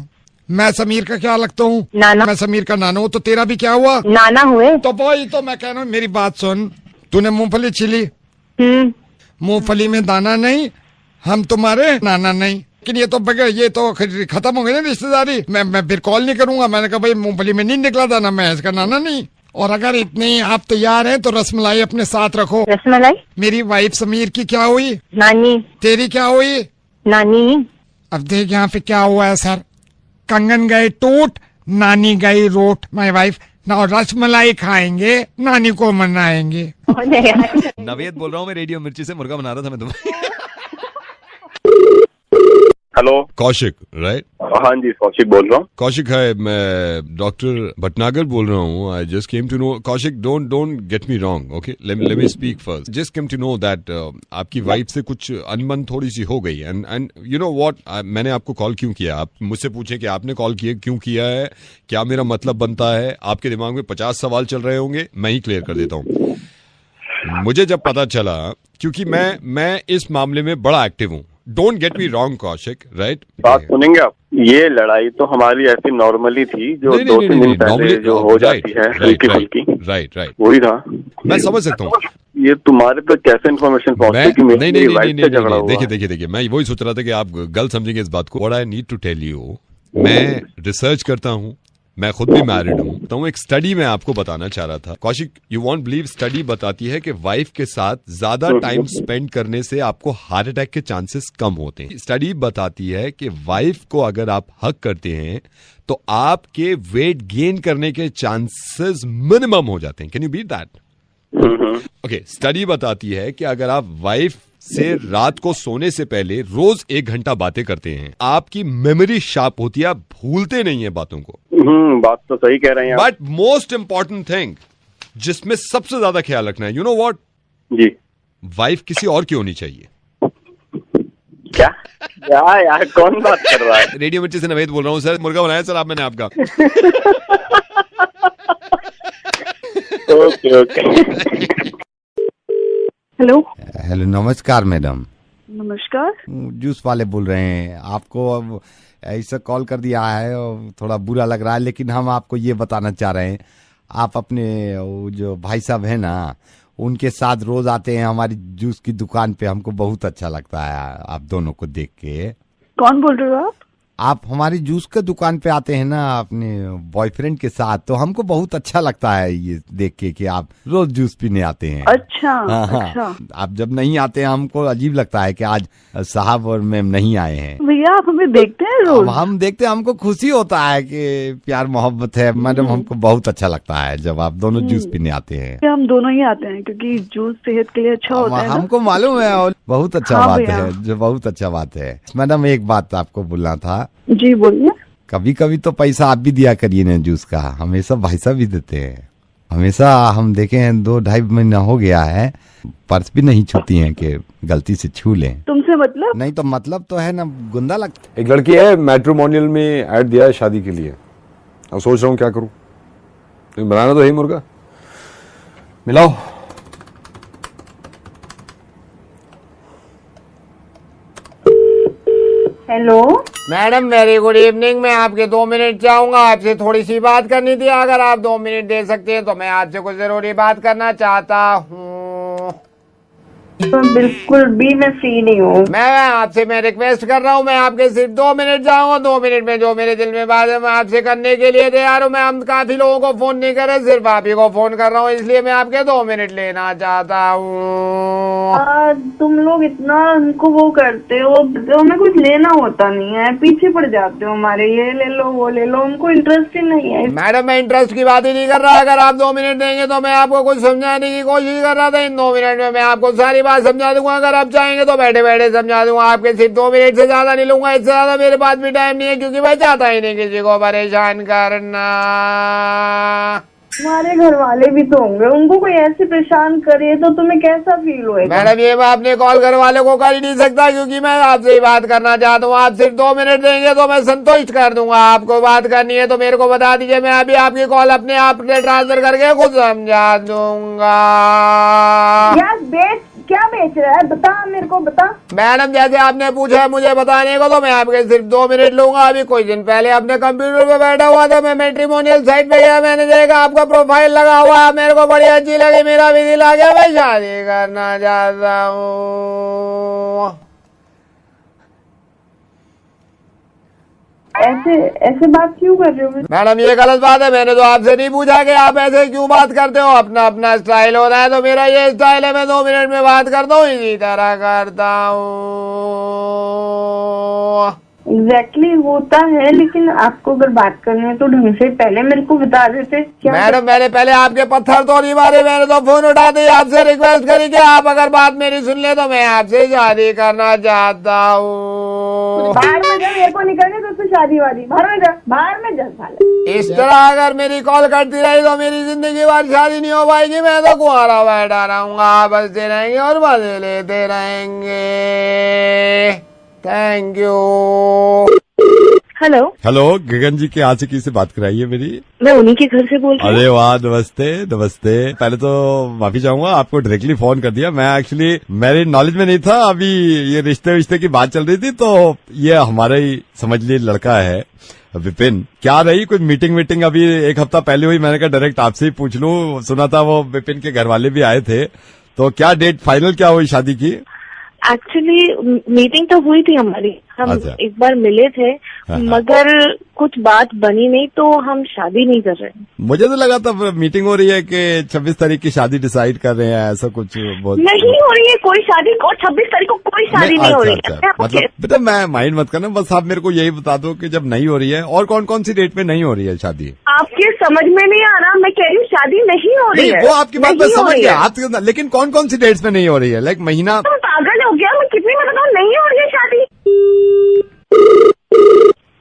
मैं समीर का क्या लगता हूँ? नाना। मैं समीर का नाना हूँ, तो तेरा भी क्या हुआ? नाना हुए। तो वही तो मैं कह रहा हूँ, मेरी बात सुन। तूने मूंगफली छिली, मूंगफली में दाना नहीं, हम तुम्हारे नाना नहीं। लेकिन ये तो बगैर, ये तो खत्म हो गई ना रिश्तेदारी। मैं फिर कॉल नहीं करूंगा। मैंने कहा भाई मूंगफली में नहीं निकला दाना, मैं इसका नाना नहीं। और अगर इतने आप तैयार हैं तो रसमलाई अपने साथ रखो। रसमलाई? मेरी वाइफ समीर की क्या हुई? नानी। तेरी क्या हुई? नानी। अब देख यहाँ पे क्या हुआ है सर, कंगन गए टूट, नानी गई रोट। माय वाइफ ना रसमलाई खाएंगे, नानी को मनाएंगे। नवेद बोल रहा हूँ मैं रेडियो मिर्ची से, मुर्गा बना रहा था मैं तुम्हें। Hello Kaushik right? हाँ जी कौशिक बोल रहा हूँ। कौशिक है, मैं डॉक्टर भटनागर बोल रहा हूँ। I just came to know, Kaushik don't get me wrong, okay, let me speak first. Just came to know that आपकी वाइफ से कुछ अनबन थोड़ी सी हो गई, एंड यू नो व्हाट, मैंने आपको कॉल क्यों किया? आप मुझसे पूछे कि आपने कॉल किया क्यों किया है, क्या मेरा मतलब बनता है? आपके दिमाग में 50 सवाल चल रहे होंगे, मैं ही क्लियर कर देता हूँ। मुझे जब पता चला, क्योंकि मैं इस मामले में बड़ा एक्टिव हूँ, don't get me wrong Kaushik, right? बात सुनेंगे आप? ये लड़ाई तो हमारी ऐसी नॉर्मली थी जो 2-3 दिन पहले जो हो जाती है हल्की फुल्की, राइट वही था। मैं समझ सकता हूँ। ये तुम्हारे पे कैसे इन्फॉर्मेशन पहुंचती कि मेरी वाइफ से झगड़ा हुआ? देखिए मैं वही सोच रहा था कि आप गलत समझेंगे इस बात को। What I need to tell you, मैं रिसर्च करता हूँ, मैं खुद भी मैरिड हूँ, तो एक स्टडी में आपको बताना चाह रहा था Kaushik, you won't believe, study बताती है कि वाइफ के साथ ज्यादा टाइम स्पेंड करने से आपको हार्ट अटैक के चांसेस कम होते हैं। स्टडी बताती है कि वाइफ को अगर आप हक करते हैं तो आपके वेट गेन करने के चांसेस मिनिमम हो जाते हैं। Can you beat that? Okay, study बताती है कि अगर आप वाइफ से रात को सोने से पहले रोज 1 घंटा बातें करते हैं, आपकी मेमोरी शार्प होती है, आप भूलते नहीं है बातों को। बात तो सही कह रहे हैं। बट मोस्ट इंपॉर्टेंट थिंग जिसमें सबसे ज्यादा ख्याल रखना है, यू नो व्हाट जी, वाइफ किसी और की होनी चाहिए। क्या यार कौन बात कर रहा है? रेडियो मिर्ची से नवेद बोल रहा हूँ सर, मुर्गा बनाया सर आप मैंने आपका। ओके। हेलो, नमस्कार मैडम। नमस्कार। जूस वाले बोल रहे हैं। आपको अब ऐसा कॉल कर दिया है और थोड़ा बुरा लग रहा है, लेकिन हम आपको ये बताना चाह रहे हैं, आप अपने वो जो भाई साहब है ना, उनके साथ रोज आते हैं हमारी जूस की दुकान पे, हमको बहुत अच्छा लगता है आप दोनों को देख के। कौन बोल रहे हो आप? आप हमारी जूस के दुकान पे आते हैं ना अपने बॉयफ्रेंड के साथ, तो हमको बहुत अच्छा लगता है ये देख के कि आप रोज जूस पीने आते हैं। अच्छा, हाँ, अच्छा। आप जब नहीं आते हैं हमको अजीब लगता है कि आज साहब और मैम नहीं आए हैं। भैया आप हमें देखते हैं रोज? हम देखते हैं, हमको खुशी होता है कि प्यार मोहब्बत है मैडम, हमको बहुत अच्छा लगता है जब आप दोनों जूस पीने आते हैं। हम दोनों ही आते हैं क्योंकि जूस सेहत के लिए अच्छा होता है। हमको मालूम है और बहुत अच्छा बात है, जो बहुत अच्छा बात है। मैडम एक बात आपको बोलना था। जी बोलिए। कभी कभी तो पैसा आप भी दिया करिए ना जूस का, हमेशा भाई साहब भी देते हैं। हमेशा हम देखे हैं 2-2.5 महीना हो गया है, पर्स भी नहीं छूती हैं कि गलती से छू लें। तुमसे मतलब? नहीं तो मतलब तो है ना, गुंदा लगता। एक लड़की है मैट्रिमोनियल में ऐड दिया है शादी के लिए, अब सोच रहा हूँ क्या करूँ। बनाना तो है मुर्गा, मिलाओ। Hello madam, very good evening. मैं आपके 2 मिनट चाहूंगा, आपसे थोड़ी सी बात करनी थी। अगर आप 2 मिनट दे सकते हैं तो मैं आपसे कुछ जरूरी बात करना चाहता हूँ। तो बिल्कुल भी मैं फ्री नहीं हूँ। मैं रिक्वेस्ट कर रहा हूँ, मैं आपके सिर्फ 2 मिनट चाहूंगा। 2 मिनट में जो मेरे दिल में बात है मैं आपसे करने के लिए तैयार हूँ। मैं हम काफी लोगों को फोन नहीं कर रहे, सिर्फ आप ही को फोन कर रहा हूँ, इसलिए मैं आपके 2 मिनट लेना चाहता हूँ। तुम लोग इतना उनको वो करते हो, हमें कुछ लेना होता नहीं है, पीछे पड़ जाते हो हमारे, ये ले लो वो ले लो, हमको इंटरेस्ट ही नहीं है। मैडम मैं इंटरेस्ट की बात ही नहीं कर रहा। अगर आप 2 मिनट देंगे तो मैं आपको कुछ समझाने की कोशिश कर रहा था। इन 2 मिनट में मैं आपको सारी बात समझा दूंगा। अगर आप चाहेंगे तो बैठे बैठे समझा दूंगा। आपके सिर्फ 2 मिनट से ज्यादा नहीं लूंगा, इससे ज्यादा मेरे पास भी टाइम नहीं है, क्योंकि मैं चाहता ही नहीं किसी को परेशान करना। हमारे घर वाले भी तो होंगे, उनको कोई ऐसे परेशान करे तो तुम्हें कैसा फील होएगा? मैडम ये मैं अपने कॉल घर वाले को कर ही नहीं सकता, क्योंकि मैं आपसे ही बात करना चाहता हूँ। आप सिर्फ 2 मिनट देंगे तो मैं संतुष्ट कर दूंगा। आपको बात करनी है तो मेरे को बता दीजिए, मैं अभी आपकी कॉल अपने आप ट्रांसफर करके खुद समझा दूंगा। यार क्या बेच रहा है, बता मेरे को, बता। मैडम जैसे आपने पूछा है मुझे बताने को, तो मैं आपके सिर्फ 2 मिनट लूंगा। अभी कुछ दिन पहले अपने कंप्यूटर पे बैठा हुआ था, मैं मैट्रिमोनियल साइट पे गया, मैंने देखा आपका प्रोफाइल लगा हुआ है, मेरे को बड़ी अच्छी लगी, मेरा भी दिल आ गया, मैं शादी करना चाहता हूँ। ऐसे बात क्यों कर रहे हो? मैडम ये गलत बात है, मैंने तो आपसे नहीं पूछा कि आप ऐसे क्यों बात करते हो। अपना अपना स्टाइल होता है, तो मेरा ये स्टाइल है, मैं 2 मिनट में बात करता हूँ, इसी तरह करता हूँ। एग्जैक्टली होता है, लेकिन आपको अगर बात करनी है तो ढंग से पहले मेरे को बता देते। क्या मैडम मैंने पहले आपके पत्थर तो नहीं मारे, मैंने तो फोन उठा दी, आपसे रिक्वेस्ट करी कि आप अगर बात मेरी सुन ले तो मैं आपसे शादी करना चाहता हूँ। बाहर में जा, मेरे को नहीं करनी तो शादी वादी, बाहर में जा, बाहर में जा साले। इस तरह अगर मेरी कॉल करती रही तो मेरी जिंदगी भर शादी नहीं हो पाएगी। मैं तो कुंवारा बैठा रहूंगा, आप बसते रहेंगे और मजे लेते रहेंगे। Thank you. हेलो हेलो, गगन जी के आशिकी से बात कराइए मेरी। मैं उन्हीं के घर से बोल रही हूँ। अरे वाह, नमस्ते नमस्ते। पहले तो माफी चाहूंगा, आपको डायरेक्टली फोन कर दिया। मैं एक्चुअली मेरी नॉलेज में नहीं था। अभी ये रिश्ते की बात चल रही थी, तो ये हमारा ही समझ लिए लड़का है विपिन। क्या रही कुछ मीटिंग अभी 1 हफ्ता पहले हुई। मैंने कहा डायरेक्ट आपसे ही पूछ लूं। सुना था वो विपिन के घर वाले भी आए थे, तो क्या डेट फाइनल क्या हुई शादी की? एक्चुअली मीटिंग तो हुई थी हमारी, हम अच्छा। एक बार मिले थे, मगर कुछ बात बनी नहीं, तो हम शादी नहीं कर रहे हैं। मुझे तो लगा था मीटिंग हो रही है कि 26 तारीख की शादी डिसाइड कर रहे हैं, ऐसा कुछ। बहुत नहीं हो रही है कोई शादी, और 26 तारीख को कोई शादी नहीं हो रही है। मतलब बेटा मैं माइंड मत करना, बस आप मेरे को यही बता दो कि जब नहीं हो रही है और कौन कौन सी डेट में नहीं हो रही है शादी। आपके समझ में नहीं आ रहा, मैं कह रही हूँ शादी नहीं हो रही है। वो आपकी बात मैं समझ गया, लेकिन कौन कौन सी डेट्स में नहीं हो रही है? लाइक महीना। पागल हो गया मैं, कितनी मैं बताऊँ नहीं हो रही है शादी।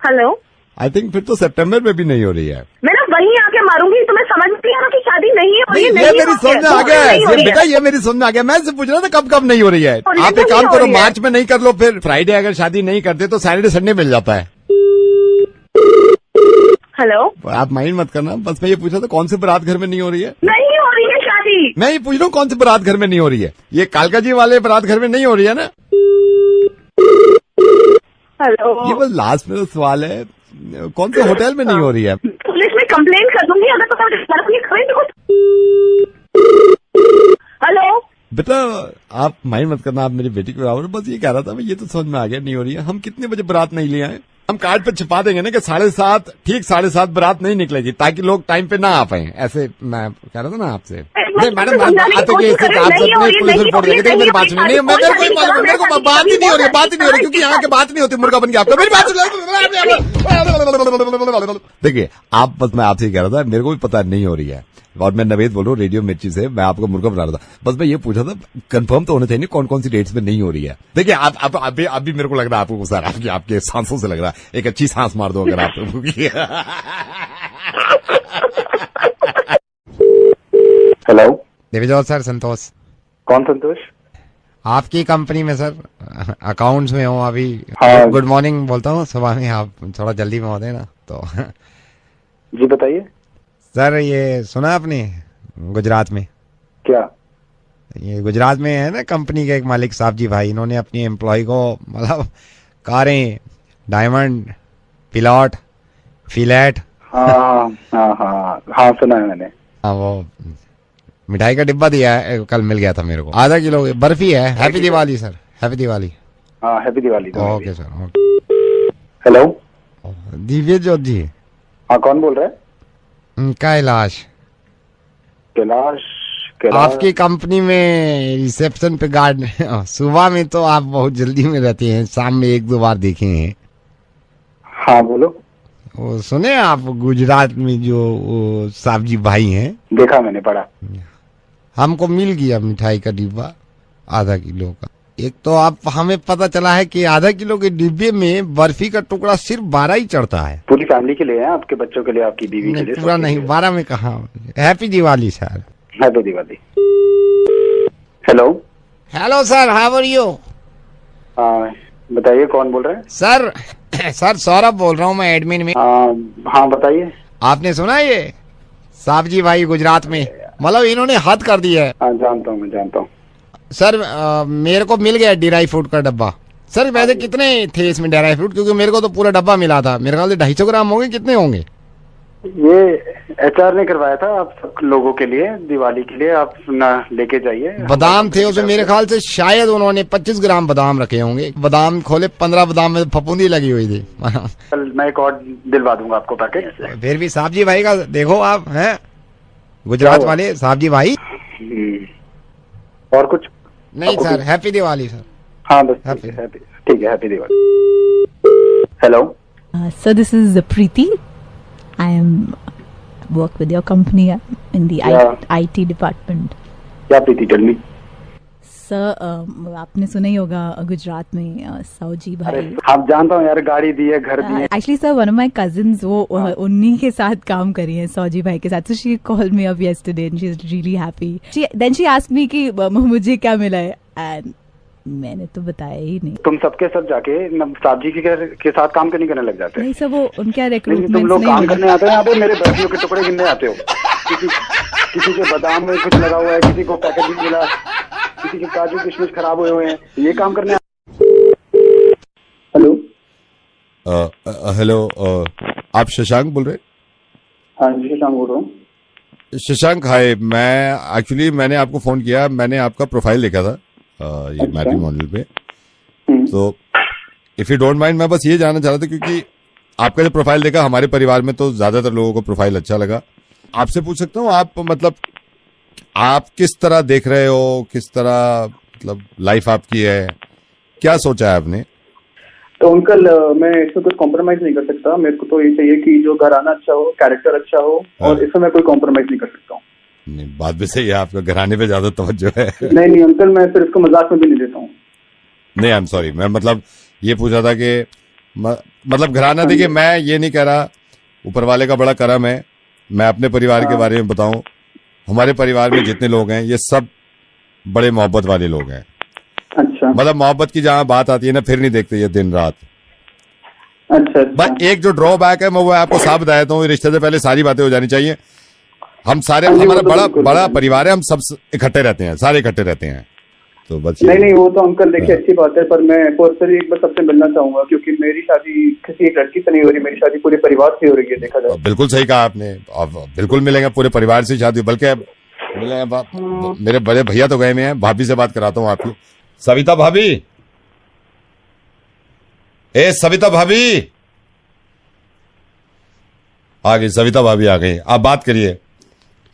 हेलो, आई थिंक फिर तो सितंबर में भी नहीं हो रही है। मैं ना वहीं आके मारूंगी, तुम्हें समझ नहीं आ रहा कि शादी नहीं हो रही है। ये मेरी समझ में आ गया है बेटा, ये मेरी समझ में आ गया। मैं से पूछ रहा था कब नहीं हो रही है। आप एक काम करो, मार्च में नहीं कर लो, फिर फ्राइडे अगर शादी नहीं करते तो सैटरडे संडे मिल जाता है। हेलो, आप माइंड मत करना, बस मैं ये पूछ रहा था कौन से बारात घर में नहीं हो रही है। नहीं हो रही है शादी। मैं ये पूछ रहा हूँ कौन से बारात घर में नहीं हो रही है। ये कालका जी वाले बारात घर में नहीं हो रही है ना? हेलो, ये बस लास्ट मेरा सवाल है, कौन से होटल में नहीं हो रही है? पुलिस में कंप्लेंट कर दूंगी अगर हेलो बेटा आप माइंड मत करना, आप मेरी बेटी के बराबर। बस ये कह रहा था मैं, ये तो समझ में आ गया नहीं हो रही है। हम कितने बजे बारात नहीं ले आए? हम कार्ड पे छिपा देंगे ना कि 7:30, ठीक 7:30 बारात नहीं निकलेगी, ताकि लोग टाइम पे ना आ पाए। ऐसे मैं कह रहा था ना आपसे। नहीं मैडम, पुलिस रिपोर्ट देंगे। मेरी बात सुनिए, नहीं मेरे को बात ही नहीं हो रही, क्योंकि यहाँ की बात नहीं होती। मुर्गा बन गया आपका। मेरी बात देखिए, आप बस मैं आपसे कह रहा था, मेरे को भी पता नहीं हो रही है। और मैं नवेद बोल रहा हूँ रेडियो मिर्ची से, मैं आपको मुर्गा बना रहा था। बस मैं ये पूछा था, कंफर्म तो होना चाहिए कौन कौन सी डेट्स में नहीं हो रही है। देखिए आप अभी मेरे को लग रहा है आपको सर, आपके सांसों से लग रहा है। एक अच्छी सांस मार दो अगर आप। हेलो, दिव्यजोत सर, संतोष। कौन संतोष? आपकी कंपनी में सर अकाउंट्स में हूँ अभी। हाँ। गुड मॉर्निंग बोलता हूँ सुबह में, आप थोड़ा जल्दी में होते ना तो। जी बताइए सर, ये सुना आपने गुजरात में? क्या? ये गुजरात में है ना कंपनी के एक मालिक साहब जी भाई, इन्होंने अपनी एम्प्लॉय को मतलब कारें, डायमंड, पिलॉट, फिलेट। हाँ सुना है मैंने। हाँ, वो मिठाई का डिब्बा दिया है, कल मिल गया था मेरे को। आधा किलो बर्फी है। Happy Diwali sir, happy Diwali. हाँ happy Diwali. Okay sir, okay. Hello, Divyajot ji. हाँ कौन बोल रहा है? कैलाश। आपकी कंपनी में रिसेप्शन पे गार्ड। सुबह में तो आप बहुत जल्दी में रहते हैं, शाम में 1-2 बार देखे हैं। हाँ बोलो। वो सुने आप गुजरात में जो साहब जी भाई हैं? देखा मैंने, पढ़ा। हमको मिल गया मिठाई का डिब्बा आधा किलो का। एक तो आप हमें पता चला है कि आधा किलो के डिब्बे में बर्फी का टुकड़ा सिर्फ 12 ही चढ़ता है। पूरी फैमिली के लिए है, आपके बच्चों के लिए, आपकी बीवी के लिए? पूरा नहीं, 12 में कहा। Happy Diwali sir. Happy Diwali. Hello. Hello sir, how are you? हाँ बताइए, कौन बोल रहे हैं? सर सौरभ बोल रहा हूँ मैं, एडमिन में। हाँ बताइए। आपने सुना ये साहब जी भाई गुजरात में, मतलब इन्होंने हद कर दी है। हाँ जानता हूँ, मैं जानता हूँ सर। मेरे को मिल गया ड्राई फ्रूट का डब्बा। सर वैसे कितने थे इसमें ड्राई फ्रूट? क्योंकि मेरे को तो पूरा डब्बा मिला था। मेरे ख्याल से 250 ग्राम होंगे। कितने होंगे? ये HR ने करवाया था आप सब लोगों के लिए, दिवाली के लिए। आप ना लेके जाइए। बादाम थे उसमें, मेरे ख्याल से शायद उन्होंने 25 ग्राम बादाम रखे होंगे। बादाम खोले, 15 बादाम में फफूंदी लगी हुई थी। कल मैं एक और दिलवा दूंगा आपको पैकेट। फिर भी साहब जी भाई का देखो आप, हैं गुजरात वाले साहब जी भाई। और कुछ नहीं सर, हैप्पी दिवाली सर। हाँ बस हैप्पी, ठीक है, happy Diwali. Hello sir, this is Preeti. I am work with your company in the IT department. क्या प्रीति, टेल मी। सर आपने सुना ही होगा गुजरात में साउजी भाई। आप जानता हूँ यार, गाड़ी दी है, घर दिए। Actually sir, one of my cousins वो उन्हीं के साथ काम कर रही हैं, साउजी भाई के साथ। So she called me up yesterday and she is really happy. Then she asked me कि मुझे क्या मिला है, and मैंने तो बताया ही नहीं। तुम सबके सब जाके साहब जी के साथ काम करने लग जाते हैं। नहीं सर, वो उनका रिक्रूटमेंट तुम लोग काम करने आते हो यहाँ पे, मेरे बर्फियों के टुकड़े गिनने आते हो। किसी के बादाम में कुछ लगा हुआ है, किसी को पैकेजिंग मिला, किसी के काजू किशमिश खराब हुए हैं, ये काम करने। हेलो हेलो, आप शशांक बोल रहे? हाँ जी, शशांक बोल रहा हूँ। शशांक हाय, मैंने आपको फोन किया, मैंने आपका प्रोफाइल देखा था ये मैट्रिमोनियल पे, तो इफ यू डोंट माइंड मैं बस ये जानना चाह रहा था, क्योंकि आपका जो प्रोफाइल देखा हमारे परिवार में तो ज्यादातर लोगों को प्रोफाइल अच्छा लगा। आपसे पूछ सकता हूँ, आप मतलब आप किस तरह देख रहे हो, किस तरह मतलब लाइफ आपकी है, क्या सोचा है आपने? तो अंकल मैं इसमें कुछ कॉम्प्रोमाइज नहीं कर सकता। मेरे को तो ये चाहिए कि जो घराना अच्छा हो, कैरेक्टर अच्छा हो, और इसमें मैं कोई कॉम्प्रोमाइज नहीं कर सकता हूँ। नहीं, बात भी सही है, आपका घराने पे ज्यादा तवज्जो है। नहीं अंकल, मैं फिर इसको मजाक में भी नहीं लेता हूँ। नहीं, आई एम सॉरी, मैं मतलब ये पूछा था कि मतलब घराना, देखिए मैं ये नहीं कह रहा, ऊपर वाले का बड़ा करम है। मैं अपने परिवार के बारे में बताऊं, हमारे परिवार में जितने लोग हैं ये सब बड़े मोहब्बत वाले लोग हैं। अच्छा। मतलब मोहब्बत की जहां बात आती है ना, फिर नहीं देखते ये दिन रात। अच्छा। बस एक जो ड्रॉबैक है मैं वो आपको साफ बता देता हूँ, रिश्ते से पहले सारी बातें हो जानी चाहिए। हम सारे, हमारा बड़ा परिवार है, हम सब इकट्ठे रहते हैं, सारे इकट्ठे रहते हैं, तो बस नहीं वो तो अंकल देखिए अच्छी बात है, पर मैं पर्सनली एक बार सबसे मिलना चाहूंगा, क्योंकि मेरी शादी किसी एक लड़की से नहीं हो रही, मेरी शादी पूरे परिवार से हो रही है। देखा जाए बिल्कुल सही कहा आपने, बिल्कुल मिलेंगे, पूरे परिवार से शादी, बल्कि मेरे बड़े भैया तो गए में हैं, भाभी से बात कराता हूँ आपकी। सविता भाभी, सविता भाभी आ गई, सविता भाभी आ गई, आप बात करिए।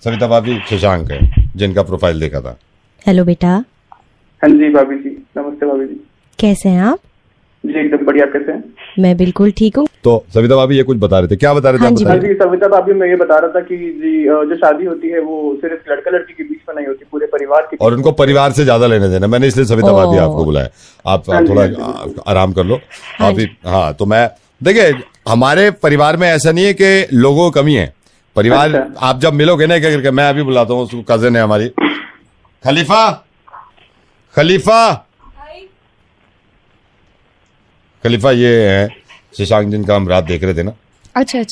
सविता भाभी शशांक है, जिनका प्रोफाइल देखा था। हेलो बेटा। हाँ जी भाभी जी, नमस्ते भाभी जी। कैसे हैं आप? जी एकदम बढ़िया, कैसे हैं? मैं बिल्कुल ठीक हूँ। तो सविता भाभी ये कुछ बता रहे थे, क्या बता रहे थे? हाँ जी सविता भाभी, मैं ये बता रहा था कि जी जो शादी होती है वो सिर्फ लड़का लड़की के बीच में नहीं होती, पूरे परिवार के, और उनको परिवार से ज्यादा लेने देना। मैंने इसलिए सविता भाभी आपको बुलाया, आप थोड़ा आराम कर लो अभी। हाँ, तो मैं देखिए, हमारे परिवार में ऐसा नहीं है कि लोगों की कमी है, परिवार आप जब मिलोगे ना, क्या करके मैं अभी बुलाता हूँ, उसको कजिन है हमारी, खलीफा खलीफा, ये है शशांक जिनका हम रात देख रहे थे ना। अच्छा।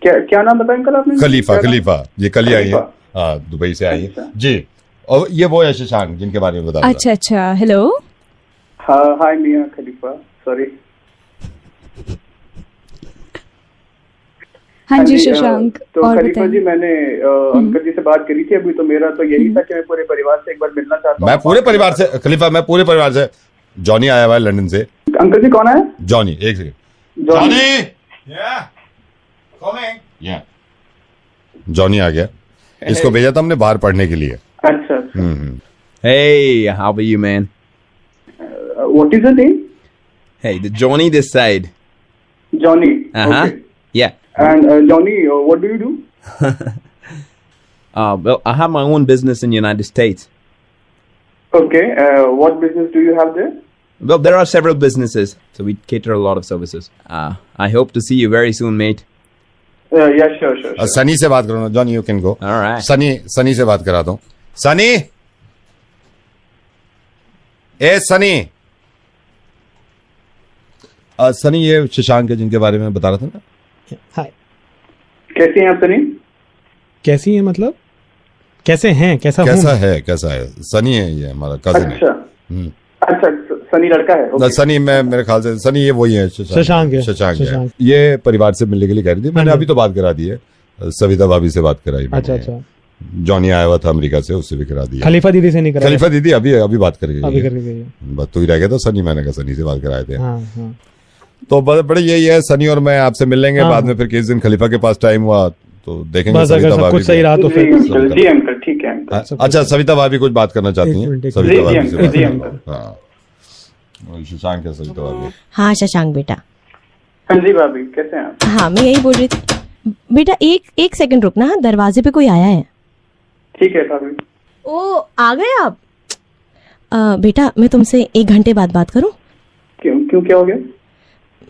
क्या नाम बताया अंकल आपने? खलीफा, ये कल ही आई है, हाँ दुबई से आई है जी, और ये वो है शशांक जिनके बारे में बता। अच्छा, हेलो। हाँ हाय मियां खलीफा, सॉरी। हाँ जी शशांक, तो खलीफा जी, मैंने अंकल जी से बात करी थी अभी, तो मेरा तो यही था कि मैं पूरे परिवार से एक बार मिलना चाहता हूँ। मैं पूरे परिवार से खलीफा, मैं पूरे परिवार से। जॉनी आया हुआ है लंदन से। अंकल जी कौन है? जॉनी, एक सेकंड। जॉनी आ गया, इसको भेजा था हमने बाहर पढ़ने के लिए। अच्छा। Hey, how are you, man? What is your name? Hey, the Johnny this side. Johnny. Okay. Yeah. And Johnny, what do you do? Well, I have my own business in the United States. Okay. What business do you have there? Well, there are several businesses, so we cater a lot of services. I hope to see you very soon, mate. Yeah, sure. Sunny से बात करो ना, Johnny, you can go. All right. Sunny से बात कराता हूँ। सनी, सनी, सनी ये शशांक है जिनके बारे में बता रहा था ना। हाय, कैसी हैं आप सनी? कैसी हैं मतलब? कैसे हैं? कैसा है? सनी है, ये हमारा कजिन है। अच्छा, सनी लड़का है? सनी, मैं मेरे ख्याल से सनी ये वही है, शशांक है। ये परिवार से मिलने के लिए कह रही थी, मैंने अभी तो बात करा दी है, सविता भाभी से बात कराई। अच्छा। जॉनी आया हुआ था अमेरिका से, उससे भी करा दिया। खलीफा दीदी से नहीं करा? खलीफा दीदी अभी बात करके गई। बस तो ही रह गया था सनी, मैंने कहा सनी से बात कराए थे। हाँ। तो बड़े यही है, सनी और मैं आपसे मिल लेंगे बाद में, फिर किस दिन खलीफा के पास टाइम हुआ तो देखेंगे। अगर सब कुछ सही रहा तो फिर जी अंकल, ठीक है। अच्छा, सविता भाभी कुछ बात करना चाहती हैं? सविता भाभी से बात। शशांक है सविता भाभी। हाँ शशांक बेटा। हाँ जी भाभी, कैसे हैं आप? हाँ, मैं यही बोल रही थी। बेटा एक सेकंड रुकना, दरवाजे पे कोई आया है। ठीक है भाभी। ओ, आ गए आप? बेटा मैं तुमसे 1 घंटे बाद बात करूं? क्यों, क्या हो गया?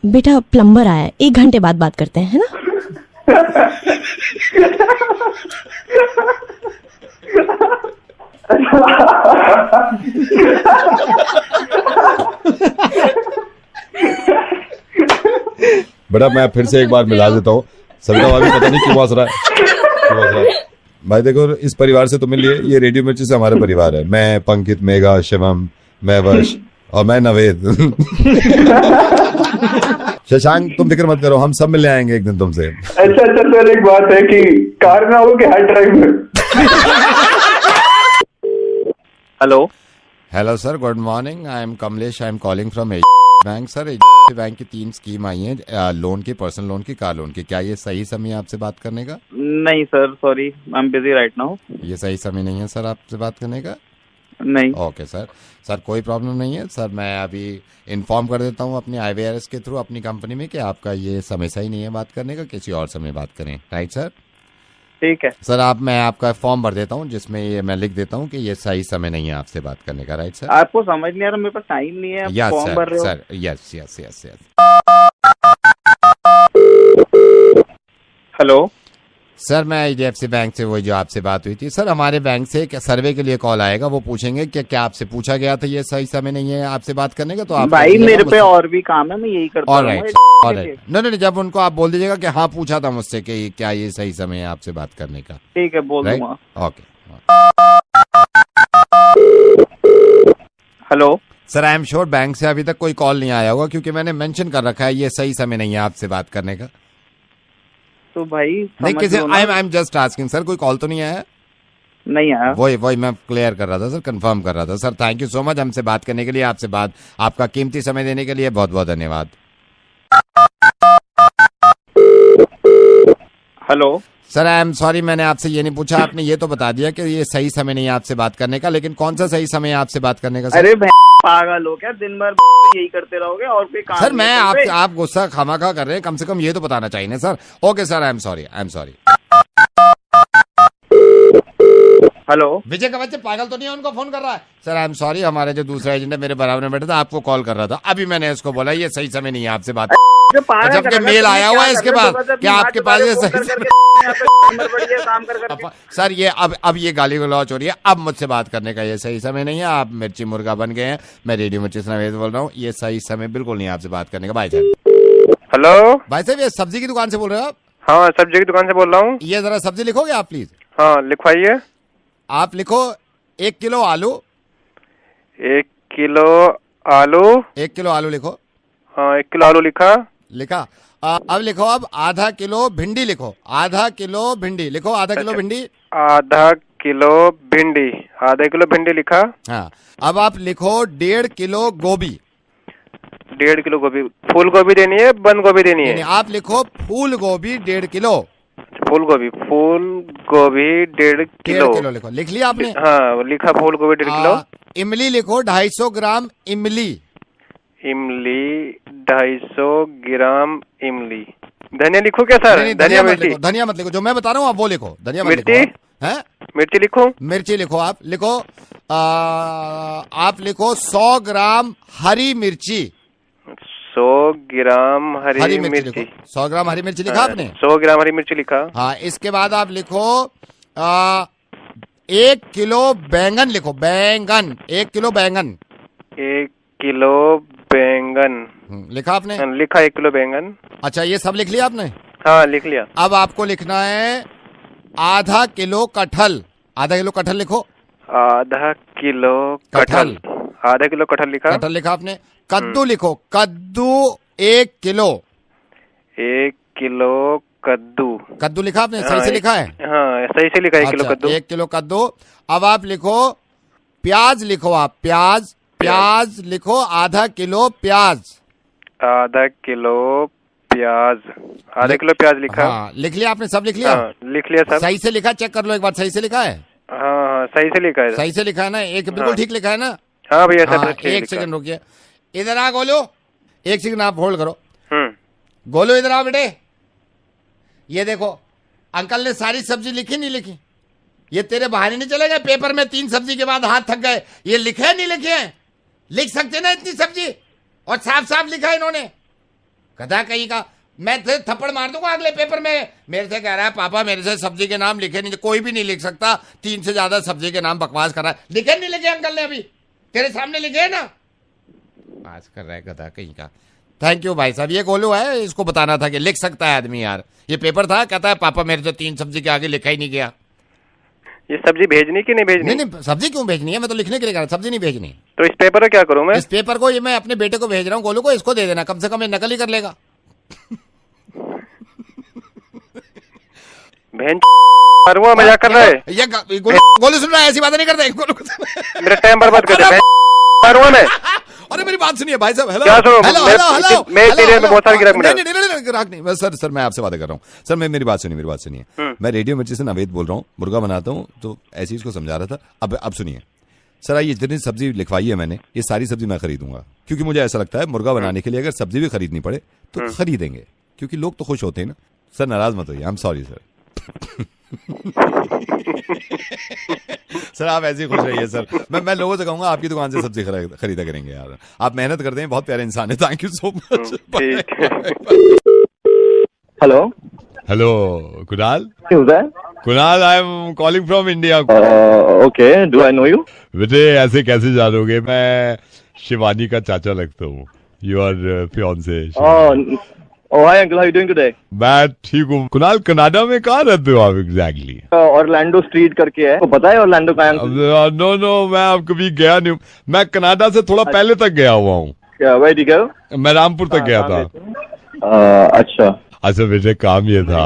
बेटा प्लम्बर आया है, 1 घंटे बाद बात करते हैं, है ना? बेटा मैं फिर से एक बार मिला देता हूँ, सविता भाभी पता नहीं क्यों हंस रहा है। भाई देखो, इस परिवार से तुम्हें लिए, ये रेडियो मिर्ची से हमारा परिवार है। मैं पंकित, मेघा, शिवम, मैं वर्ष और मैं नवेद। शशांक तुम फिक्र मत करो, हम सब मिलने आएंगे एक दिन तुमसे। अच्छा सर, एक बात है कि कार में आओगे कि हार्ड ड्राइव में? Hello sir, good morning. I am Kamlesh, I am calling from bank. Sir bank की 3 स्कीम आई है, लोन की, पर्सनल लोन की, कार लोन की। क्या ये सही समय है आपसे बात करने का? नहीं sir, sorry, I am busy right now. ये सही समय नहीं है सर आपसे बात करने का? नहीं। ओके सर, कोई प्रॉब्लम नहीं है सर। मैं अभी इन्फॉर्म कर देता हूँ अपनी IVRS के थ्रू अपनी कंपनी में कि आपका ये समय सही नहीं है बात करने का, किसी और समय बात करें। Right sir? ठीक है सर। मैं आपका फॉर्म भर देता हूँ जिसमें ये मैं लिख देता हूँ कि ये सही समय नहीं है आपसे बात करने का। Right sir? आपको समझ नहीं आ रहा, मेरे पास टाइम नहीं है। यस फॉर्म भर रहे हो? Sir, yes. हेलो सर, मैं IDFC बैंक से, वही जो आपसे बात हुई थी सर, हमारे बैंक से एक सर्वे के लिए कॉल आएगा। वो पूछेंगे कि क्या आपसे पूछा गया था ये सही समय नहीं है आपसे बात करने का? तो आप भाई मेरे पे और भी काम है, मैं यही करता हूँ। ऑलराइट। नहीं, जब उनको आप बोल दीजिएगा कि हाँ पूछा था मुझसे कि क्या ये सही समय है आपसे बात करने का। ठीक है, बोल दूंगा। Okay. Hello sir, I am sure bank से अभी तक कोई कॉल नहीं आया होगा, क्योंकि मैंने मेंशन कर रखा है ये सही समय नहीं है आपसे बात करने का। तो भाई नहीं, किसी I am just asking sir, कोई कॉल तो नहीं आया? नहीं आया। वही मैं क्लियर कर रहा था सर, कंफर्म कर रहा था sir. Thank you so much हमसे बात करने के लिए। आपका कीमती समय देने के लिए बहुत बहुत धन्यवाद। Hello sir, I am sorry, मैंने आपसे ये नहीं पूछा। आपने ये तो बता दिया कि ये सही समय नहीं है आपसे बात करने का, लेकिन कौन सा सही समय है आपसे बात करने का सर? अरे पागल हो क्या, दिन भर यही करते रहोगे और कोई काम? सर मैं आप गुस्सा खामखा कर रहे हैं, कम से कम ये तो बताना चाहिए ना sir. Okay sir, I am sorry. Hello Vijay का बच्चे पागल तो नहीं है, उनको फोन कर रहा है? सर आई एम सॉरी, हमारे जो दूसरा एजेंट है मेरे बराबर में बैठा था, आपको कॉल कर रहा था। अभी मैंने इसको बोला ये सही समय नहीं है आपसे बात। जबकि मेल आया हुआ है इसके बाद क्या आपके पास ये सही सर, ये अब ये गाली गलौज हो रही है। अब मुझसे बात करने का ये सही समय नहीं है। आप मिर्ची मुर्गा बन गए हैं। मैं रेडियो मिर्ची से नवेद बोल रहा हूँ। ये सही समय बिल्कुल नहीं है आपसे बात करने का। भाई साहब। हेलो भाई साहब, ये सब्जी की दुकान से बोल रहे हो आप? हाँ, सब्जी की दुकान से बोल रहा हूँ। ये जरा सब्जी लिखोगे आप प्लीज? हाँ लिखवाइए। आप लिखो 1 किलो आलू। 1 किलो आलू। 1 किलो आलू लिखो। हाँ, 1 किलो आलू लिखा। अब लिखो अब आधा किलो भिंडी लिखो। आधा किलो भिंडी लिखो। आधा किलो भिंडी। आधा किलो भिंडी। आधा किलो भिंडी लिखा। हाँ, अब आप लिखो 1.5 किलो गोभी। 1.5 किलो गोभी। फूल गोभी देनी है, बंद गोभी देनी है? आप लिखो फूल गोभी 1.5 किलो। फूल गोभी 1.5 किलो लिखो। लिख लिया आपने? हाँ लिखा, फूल गोभी 1.5 किलो। इमली लिखो 250 ग्राम इमली। 250 ग्राम इमली। धनिया लिखो क्या सर? धनिया मत लिखो, जो मैं बता रहा हूँ आप वो लिखो। धनिया मत लिखो। हैं? मिर्ची लिखो। मिर्ची लिखो। आप लिखो 100 ग्राम हरी मिर्ची। 100 ग्राम हरी मिर्ची। 100 ग्राम हरी मिर्ची लिखा आपने? 100 ग्राम हरी मिर्ची लिखा। हाँ, इसके बाद आप लिखो 1 किलो बैंगन लिखो। बैंगन 1 किलो बैंगन। 1 किलो बैंगन लिखा आपने? लिखा 1 किलो बैंगन। अच्छा, ये सब लिख लिया आपने? हाँ लिख लिया। अब आपको लिखना है आधा किलो कटहल। आधा किलो कटहल लिखो। आधा किलो कटहल। आधा किलो कटहल लिखा। कटहल लिखा आपने? कद्दू लिखो। कद्दू 1 किलो। 1 किलो कद्दू लिखा आपने? सही से लिखा है? हाँ सही से लिखा है। 1 किलो कद्दू। 1 किलो कद्दू। अब आप लिखो प्याज लिखो। आप प्याज लिखो। आधा किलो प्याज। आधा किलो प्याज। आधा किलो प्याज लिखा। हाँ, लिख लिया आपने? सब लिख लिया? हाँ, लिख लिया सब। सही से लिखा? चेक कर लो एक बार, सही से लिखा है? हाँ सही से लिखा है। सही से लिखा है ना? एक बिल्कुल ठीक लिखा है ना? हाँ भैया सब ठीक। एक सेकंड रुकिए, इधर आ गोलू। एक सेकंड आप होल्ड करो। गोलू इधर आओ बेटे। ये देखो, अंकल ने सारी सब्जी लिखी नहीं लिखी? ये तेरे बहाने नहीं चलेगा। पेपर में 3 सब्जी के बाद हाथ थक गए। ये लिखे नहीं लिखे? लिख सकते ना इतनी सब्जी, और साफ साफ लिखा इन्होंने। गधा कहीं का। मैं थप्पड़ मार दूंगा अगले पेपर में। मेरे से कह रहा है पापा मेरे से सब्जी के नाम लिखे नहीं, कोई भी नहीं लिख सकता, 3 से ज्यादा सब्जी के नाम बकवास कर रहा है। लिखे नहीं लिखे अंकल ने अभी तेरे सामने लिखे है ना, बकवास कर रहा है गधा कहीं का। थैंक यू भाई साहब, ये गोलू है, इसको बताना था कि लिख सकता है आदमी यार। ये पेपर था, कहता है पापा मेरे से 3 सब्जी के आगे लिखा ही नहीं गया। ये सब्जी भेजनी कि नहीं भेजनी? नहीं सब्जी क्यों भेजनी है, मैं तो लिखने के लिए कह रहा, सब्जी नहीं भेजनी। तो इस पेपर को क्या करूं मैं? इस पेपर को ये मैं अपने बेटे को भेज रहा हूँ गोलू को, इसको दे देना, कम से कम ये नकल ही कर लेगा। बहन मजाक कर रहा है ये गोलू सुन रहा है, ऐसी बातें नहीं करते गोलू। मेरा टाइम बर्बाद कर दे मैं। अरे मेरी बात सुनिए भाई साहब। हेलो क्या सुनो? हेलो मैं तेरे में बहुत सारे ग्राहक मिले। नहीं ग्राहक नहीं सर मैं आपसे बातें कर रहा हूँ सर। मेरी बात सुनिए। मैं रेडियो मिर्ची से नावेद बोल रहा हूँ, मुर्गा बनाता हूँ, तो ऐसे ही इसको समझा रहा था। अब सुनिए सर, ये जितनी सब्जी लिखवाई है मैंने, ये सारी सब्जी मैं खरीदूंगा, क्योंकि मुझे ऐसा लगता है मुर्गा बनाने के लिए अगर सब्जी भी खरीदनी पड़े तो खरीदेंगे, क्योंकि लोग तो खुश होते हैं ना। सर नाराज मत होइए, आई एम सॉरी सर। सर आप ऐसे ही खुश रहिए सर। मैं लोगों से कहूंगा आपकी दुकान से सब्जी खरीदा करेंगे यार, आप मेहनत करते हैं, बहुत प्यारे इंसान है। Thank you so much. Hello hello Kunal. Kunal, I am calling from India. Okay, do I know you? बेटे ऐसे कैसे जानोगे, मैं शिवानी का चाचा लगता हूँ, your fiance. Oh, hi uncle, how are you doing today? मैं ठीक हूँ। कुणाल कनाडा में कहाँ रहते हो आप एग्जैक्टली? ऑरलैंडो स्ट्रीट करके है, तो पता है ऑरलैंडो कहाँ है? नो मैं अब कभी गया नहीं हूँ, मैं कनाडा से थोड़ा पहले तक गया हुआ हूँ। Where did you go? मैं रामपुर तक गया था। अच्छा बेटे काम ये था,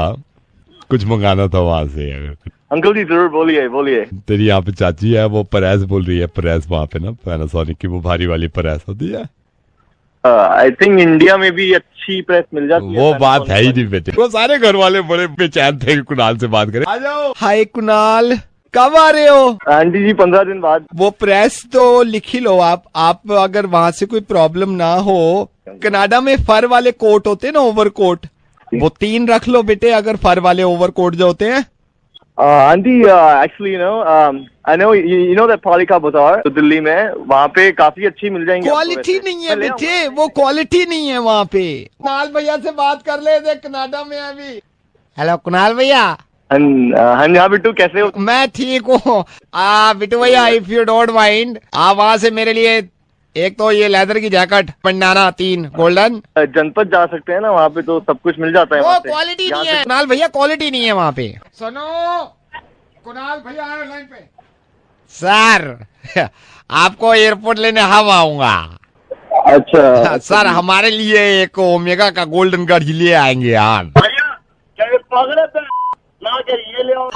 कुछ मंगाना था वहाँ से। अंकल जी जरूर बोलिए। तेरी यहाँ पे चाची है, वो प्रेस बोल रही है, प्रेस वहाँ पे ना पैनासोनिक की वो भारी वाली प्रेस होती है। आई थिंक इंडिया में भी अच्छी प्रेस मिल जाती है। वो बात है ही नहीं बेटे, वो सारे घर वाले बड़े बेचैन थे कि कुणाल से बात करें। आ जाओ। हाय कुणाल, कब आ रहे हो? आंटी जी 15 दिन बाद। वो प्रेस तो लिख ही लो आप अगर वहाँ से कोई प्रॉब्लम ना हो। कनाडा में फर वाले कोट होते हैं ना, ओवरकोट, वो 3 रख लो बेटे, अगर फर वाले ओवरकोट जो होते हैं। Aunty actually I know you know that पालिका बाजार, तो दिल्ली में वहाँ पे काफी अच्छी मिल जाएंगी। क्वालिटी नहीं है बेटे, वो क्वालिटी नहीं है वहाँ पे। कुणाल भैया से बात कर ले, कनाडा में अभी। हेलो कुणाल भैया। हाँ बिट्टू, कैसे हो? मैं ठीक हूँ। बिट्टू भैया, इफ यू डोंट माइंड, आप वहाँ से मेरे लिए एक तो ये लेदर की जैकेट पंडाना 3 गोल्डन। जनपद जा सकते हैं ना, वहाँ पे तो सब कुछ मिल जाता है। वो क्वालिटी नहीं है कुणाल भैया, क्वालिटी नहीं है वहाँ पे। सुनो कुणाल भैया आए लाइन पे। सर आपको एयरपोर्ट लेने हम आऊंगा। अच्छा सर हमारे लिए एक ओमेगा का गोल्डन कार्ड लिए आएंगे यार। क्या ये पागल है? ना क्या ये ले आओ।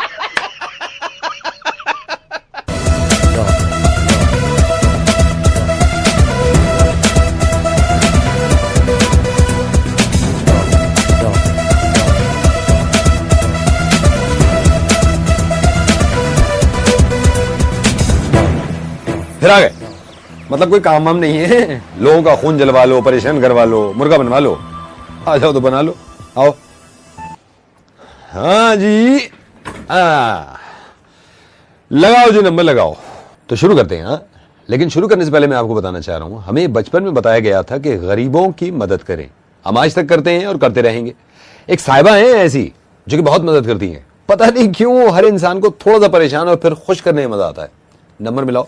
फिर आ गए, मतलब कोई काम वाम नहीं है, लोगों का खून जलवा लो, परेशान करवा लो, मुर्गा बनवा लो, आ जाओ तो बना लो, आओ। हाँ जी, लगाओ जी, नंबर लगाओ। तो शुरू करते हैं। हाँ, लेकिन शुरू करने से पहले मैं आपको बताना चाह रहा हूं, हमें बचपन में बताया गया था कि गरीबों की मदद करें। हम आज तक करते हैं और करते रहेंगे। एक साहिबा है ऐसी जो कि बहुत मदद करती हैं, पता नहीं क्यों हर इंसान को थोड़ा सा परेशान और फिर खुश करने में मजा आता है। नंबर मिलाओ।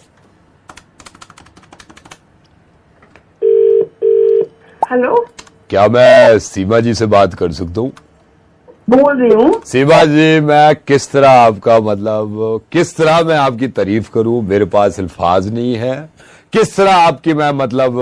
हेलो, क्या मैं सीमा जी से बात कर सकता हूँ? बोल रही हूँ। सीमा जी, मैं किस तरह आपका मतलब, किस तरह मैं आपकी तारीफ करूं, मेरे पास अल्फाज नहीं है। किस तरह आपकी मैं मतलब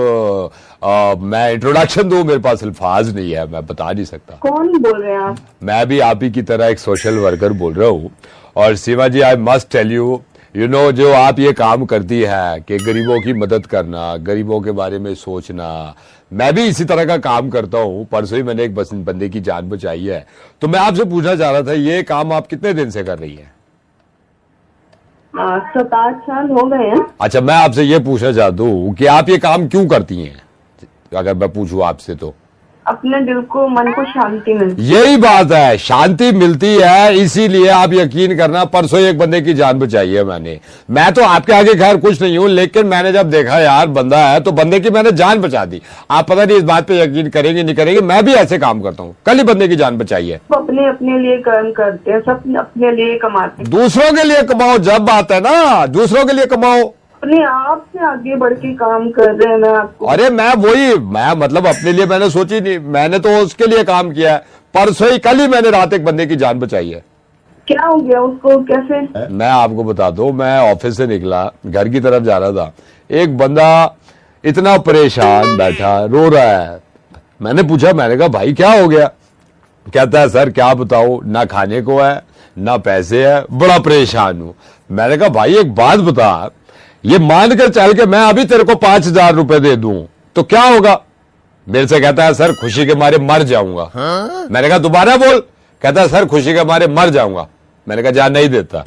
मैं इंट्रोडक्शन दूं, मेरे पास अल्फाज नहीं है, मैं बता नहीं सकता। कौन बोल रहे हैं आप? मैं भी आप ही की तरह एक सोशल वर्कर बोल रहा हूँ। और Seema ji, I must tell you, you know, जो आप ये काम करती है कि गरीबों की मदद करना, गरीबों के बारे में सोचना, मैं भी इसी तरह का काम करता हूँ। परसों ही मैंने एक बंदे की जान बचाई है। तो मैं आपसे पूछना चाह रहा था, ये काम आप कितने दिन से कर रही हैं? 7-8 साल हो गए हैं। अच्छा, मैं आपसे ये पूछना चाहता हूँ कि आप ये काम क्यों करती हैं, अगर मैं पूछूं आपसे तो? अपने दिल को, मन को शांति मिलती है। यही बात है, शांति मिलती है। इसीलिए आप यकीन करना, परसों एक बंदे की जान बचाई है मैंने। मैं तो आपके आगे खैर कुछ नहीं हूं, लेकिन मैंने जब देखा यार बंदा है तो बंदे की मैंने जान बचा दी। आप पता नहीं इस बात पे यकीन करेंगे नहीं करेंगे, मैं भी ऐसे काम करता हूँ। कल ही बंदे की जान बचाई है। अपने अपने लिए कर्म करते हैं, सब अपने लिए कमाते हैं। दूसरों के लिए कमाओ, जब बात है ना दूसरों के लिए कमाओ। अपने आप से आगे बढ़ के काम कर रहे हैं। मैं आपको, अरे मैं मतलब अपने लिए मैंने सोची नहीं, मैंने तो उसके लिए काम किया है। परसों ही कल ही मैंने रात एक बंदे की जान बचाई है। क्या हो गया उसको, कैसे? मैं आपको बता दूं, मैं ऑफिस से निकला, घर की तरफ जा रहा था, एक बंदा इतना परेशान बैठा रो रहा है। मैंने पूछा, मैंने कहा भाई क्या हो गया? कहता है सर क्या बताओ, ना खाने को है ना पैसे है, बड़ा परेशान हूं। मैंने कहा भाई एक बात बता, ये मानकर चल के मैं अभी तेरे को 5,000 रुपए दे दूं तो क्या होगा? मेरे से कहता है सर खुशी के मारे मर जाऊंगा। मैंने कहा दोबारा बोल। कहता है सर खुशी के मारे मर जाऊंगा। मैंने कहा जा नहीं देता।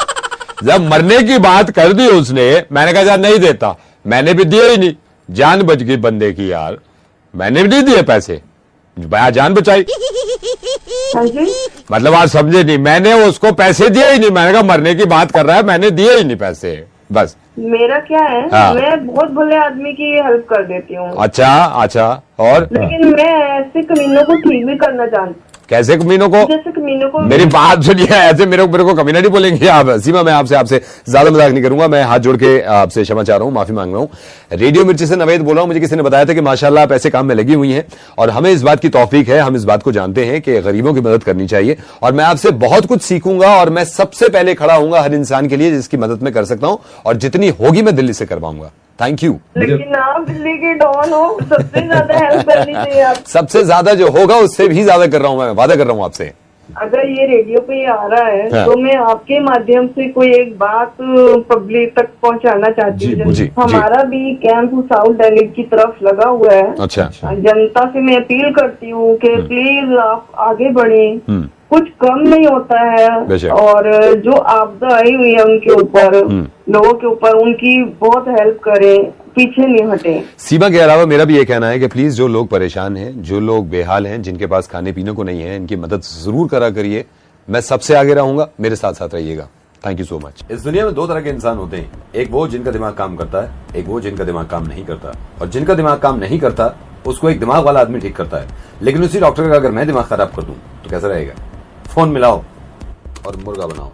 जब मरने की बात कर दी उसने, मैंने कहा जा नहीं देता। मैंने भी दिए ही नहीं, जान बच गई बंदे की यार। मैंने भी नहीं दिए पैसे, जान बचाई। मतलब आप समझे नहीं, मैंने उसको पैसे दिए ही नहीं। मैंने कहा मरने की बात कर रहा है, मैंने दिए ही नहीं पैसे, बस। मेरा क्या है, मैं बहुत भले आदमी की हेल्प कर देती हूँ। अच्छा और? लेकिन मैं ऐसे कमीनों को ठीक भी करना जानती। कैसे कमीनों को? जैसे कमीनों को। मेरी बात सुनिए, ऐसे मेरे को कमीना नहीं बोलेंगे आप। सीमा मैं आपसे ज्यादा मजाक नहीं करूंगा। मैं हाथ जोड़ के आपसे क्षमा चाह रहा हूं, माफी मांग रहा हूं। रेडियो मिर्ची से नवेद बोल रहा हूं। मुझे किसी ने बताया था कि माशाल्लाह आप ऐसे काम में लगी हुई हैं और हमें इस बात की तौफीक है, हम इस बात को जानते हैं कि गरीबों की मदद करनी चाहिए। और मैं आपसे बहुत कुछ सीखूंगा और मैं सबसे पहले खड़ा हूंगा हर इंसान के लिए जिसकी मदद मैं कर सकता हूं, और जितनी होगी मैं दिल्ली से करवाऊंगा। Thank you. लेकिन आप दिल्ली के डॉन हो, सबसे ज्यादा हेल्प करनी चाहिए आप। सबसे ज्यादा जो होगा उससे भी ज्यादा कर रहा हूं, मैं वादा कर रहा हूं आपसे। अगर ये रेडियो पे आ रहा है तो मैं आपके माध्यम से कोई एक बात पब्लिक तक पहुंचाना चाहती हूँ। हमारा भी कैंप साउथ दिल्ली की तरफ लगा हुआ है। अच्छा। जनता से मैं अपील करती हूँ कि प्लीज आप आगे बढ़े, कुछ कम नहीं होता है। और जो आपदा आई हुई है उनके ऊपर, लोगों के ऊपर, उनकी बहुत हेल्प करें, पीछे नहीं हटे। सीमा के अलावा मेरा भी ये कहना है कि प्लीज जो लोग परेशान हैं, जो लोग बेहाल हैं, जिनके पास खाने पीने को नहीं है, इनकी मदद जरूर करा करिए। मैं सबसे आगे रहूंगा, मेरे साथ साथ रहिएगा। Thank you so much. इस दुनिया में दो तरह के इंसान होते हैं, एक वो जिनका दिमाग काम करता है, एक वो जिनका दिमाग काम नहीं करता। और जिनका दिमाग काम नहीं करता उसको एक दिमाग वाला आदमी ठीक करता है। लेकिन उसी डॉक्टर का अगर मैं दिमाग खराब कर दूं तो कैसा रहेगा? फोन मिलाओ और मुर्गा बनाओ।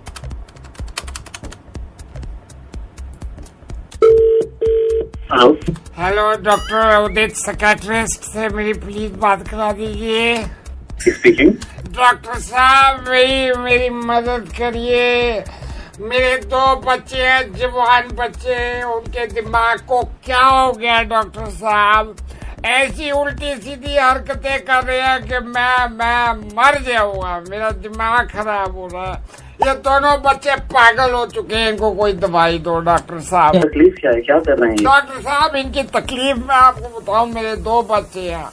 हेलो डॉक्टर उदित साइकियाट्रिस्ट से मेरी प्लीज बात करा दीजिए। स्पीकिंग। डॉक्टर साहब मेरी मदद करिए। मेरे 2 बच्चे हैं, जवान बच्चे, उनके दिमाग को क्या हो गया डॉक्टर साहब? ऐसी उल्टी सीधी हरकतें कर रहे हैं कि मैं मर जाऊंगा, मेरा दिमाग खराब हो रहा है। ये दोनों बच्चे पागल हो चुके हैं, इनको कोई दवाई दो डॉक्टर साहब। तकलीफ क्या है, क्या कर रहे हैं? डॉक्टर साहब इनकी तकलीफ मैं आपको बताऊं, मेरे 2 बच्चे हैं।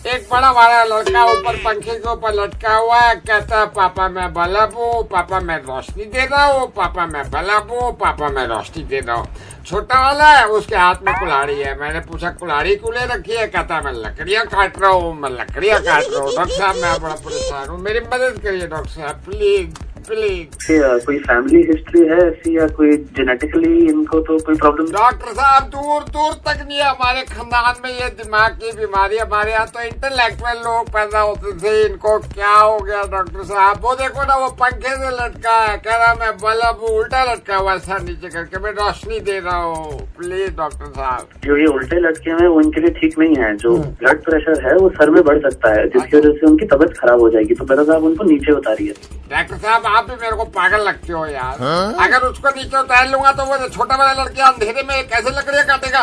एक बड़ा वाला लड़का ऊपर पंखे के ऊपर लटका हुआ है, कहता है पापा मैं बल्ब हूँ, पापा मैं रोशनी दे रहा हूँ, पापा मैं बल्ब हूँ, पापा मैं रोशनी दे रहा हूँ। छोटा वाला है, उसके हाथ में कुल्हाड़ी है। मैंने पूछा कुल्हाड़ी क्यों ले रखी है? कहता है मैं लकड़ियाँ काट रहा हूँ, मैं लकड़ियाँ काट रहा हूँ। डॉक्टर साहब मैं बड़ा परेशान हूँ, मेरी मदद करिए डॉक्टर साहब प्लीज प्लीज। कोई फैमिली हिस्ट्री है ऐसी या कोई जेनेटिकली इनको तो कोई प्रॉब्लम? डॉक्टर साहब दूर दूर तक नहीं है हमारे खानदान में ये दिमाग की बीमारी। हमारे यहाँ तो इंटेलेक्चुअल लोग पैदा होते थे, इनको क्या हो गया डॉक्टर साहब? वो देखो ना, वो पंखे से लटका है, कह रहा मैं बल्ब उल्टा लटका हुआ सर नीचे करके, मैं रोशनी दे रहा हूँ। प्लीज डॉक्टर साहब। जो ये उल्टे लटके हैं वो इनके लिए ठीक नहीं है। जो ब्लड प्रेशर है वो सर में बढ़ सकता है, जिसकी वजह से उनकी तबीयत खराब हो जाएगी। तो बेहतर आप उनको नीचे उतारिए। डॉक्टर साहब आप भी मेरे को पागल लगते हो यार। अगर उसको नीचे उतार लूंगा तो वो छोटा वाला लड़का अंधेरे में कैसे लकड़ियाँ काटेगा?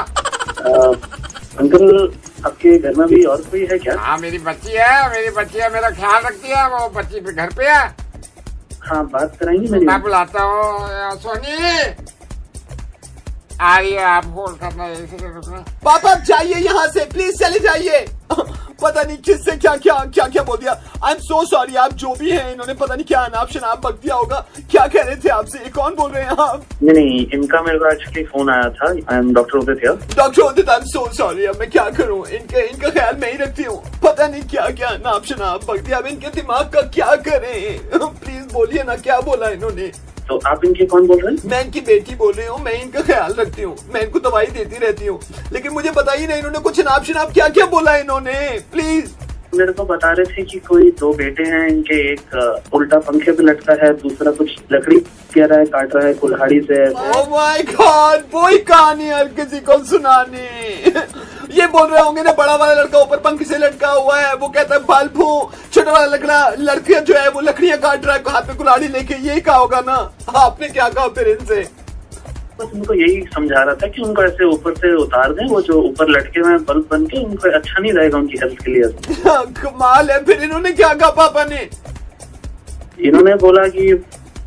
अंकल आपके घर में भी और कोई है क्या? हाँ मेरी बच्ची है, मेरा ख्याल रखती है। वो बच्ची भी घर पे है। हाँ बात कराएंगी मेरी? मैं बुलाता हूँ। सोनी आ रही है, आप होल्ड करना। पापा आप जाइए यहाँ से, प्लीज चले जाइए। पता नहीं किससे क्या क्या बोल दिया। I am so sorry. आप जो भी हैं, इन्होंने पता नहीं क्या अनाप शनाप बक दिया होगा। क्या कह रहे थे आपसे? ये कौन बोल रहे हैं आप? नहीं, इनका मेरे को एक्चुअली फोन आया था। I am doctor Udit here. Doctor Udit, I am so sorry. अब मैं क्या करूं? इनका ख्याल मैं ही रखती हूँ। पता नहीं क्या अनाप शनाप बक दिया। अब इनके दिमाग का क्या करें? प्लीज बोलिए ना, क्या बोला इन्होंने? तो आप इनकी कौन बोल रहे हैं? मैं इनकी बेटी बोल रही हूँ। मैं इनका ख्याल रखती हूँ, मैं इनको दवाई देती रहती हूँ, लेकिन मुझे बताइए ना इन्होंने कुछ नाप शनाप क्या बोला इन्होंने? प्लीज। मेरे को बता रहे थे कि कोई 2 बेटे हैं इनके, एक उल्टा पंखे पे लटका है, दूसरा कुछ लकड़ी कह रहा है, काट रहा है कुल्हाड़ी से। ओह माय गॉड, वही कहानी हर किसी को सुनानी। ये बोल रहे होंगे ना, बड़ा वाला लड़का ऊपर पंखे से लटका हुआ है, वो कहता है बल्ब हूँ, छोटा वाला लड़का जो है वो लकड़ियां काट रहा है हाथ में कुल्हाड़ी लेके। यही कहा होगा ना? आपने क्या कहा फिर इनसे? बस उनको यही समझा रहा था कि उनको ऐसे ऊपर से उतार दें, वो जो ऊपर लटके हुए बल्ब बन के, उनको अच्छा नहीं रहेगा उनकी हेल्थ के लिए। कमाल है। फिर इन्होंने क्या कहा पापा ने? इन्होंने बोला कि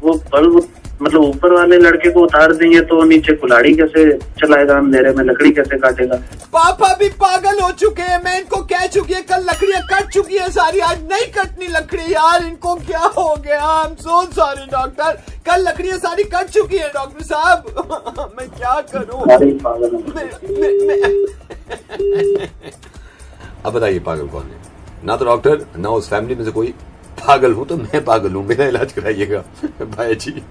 वो बल्ब मतलब ऊपर वाले लड़के को उतार देंगे तो नीचे कुल्हाड़ी कैसे चलाएगा, अंधेरे में लकड़ी कैसे काटेगा। पापा भी पागल हो चुके हैं। मैं इनको कह चुकी है, कल लकड़ियां कट चुकी है सारी, आज नहीं कटनी लकड़ी। यार इनको क्या हो गया? I am so sorry doctor. कल लकड़ियां सारी कट चुकी है डॉक्टर साहब। मैं क्या करूं? अब बताइए पागल कौन है? ना तो डॉक्टर, ना उस फैमिली में से कोई पागल हूं, तो मैं पागल हूं। मेरा इलाज कराइएगा। बाय जी।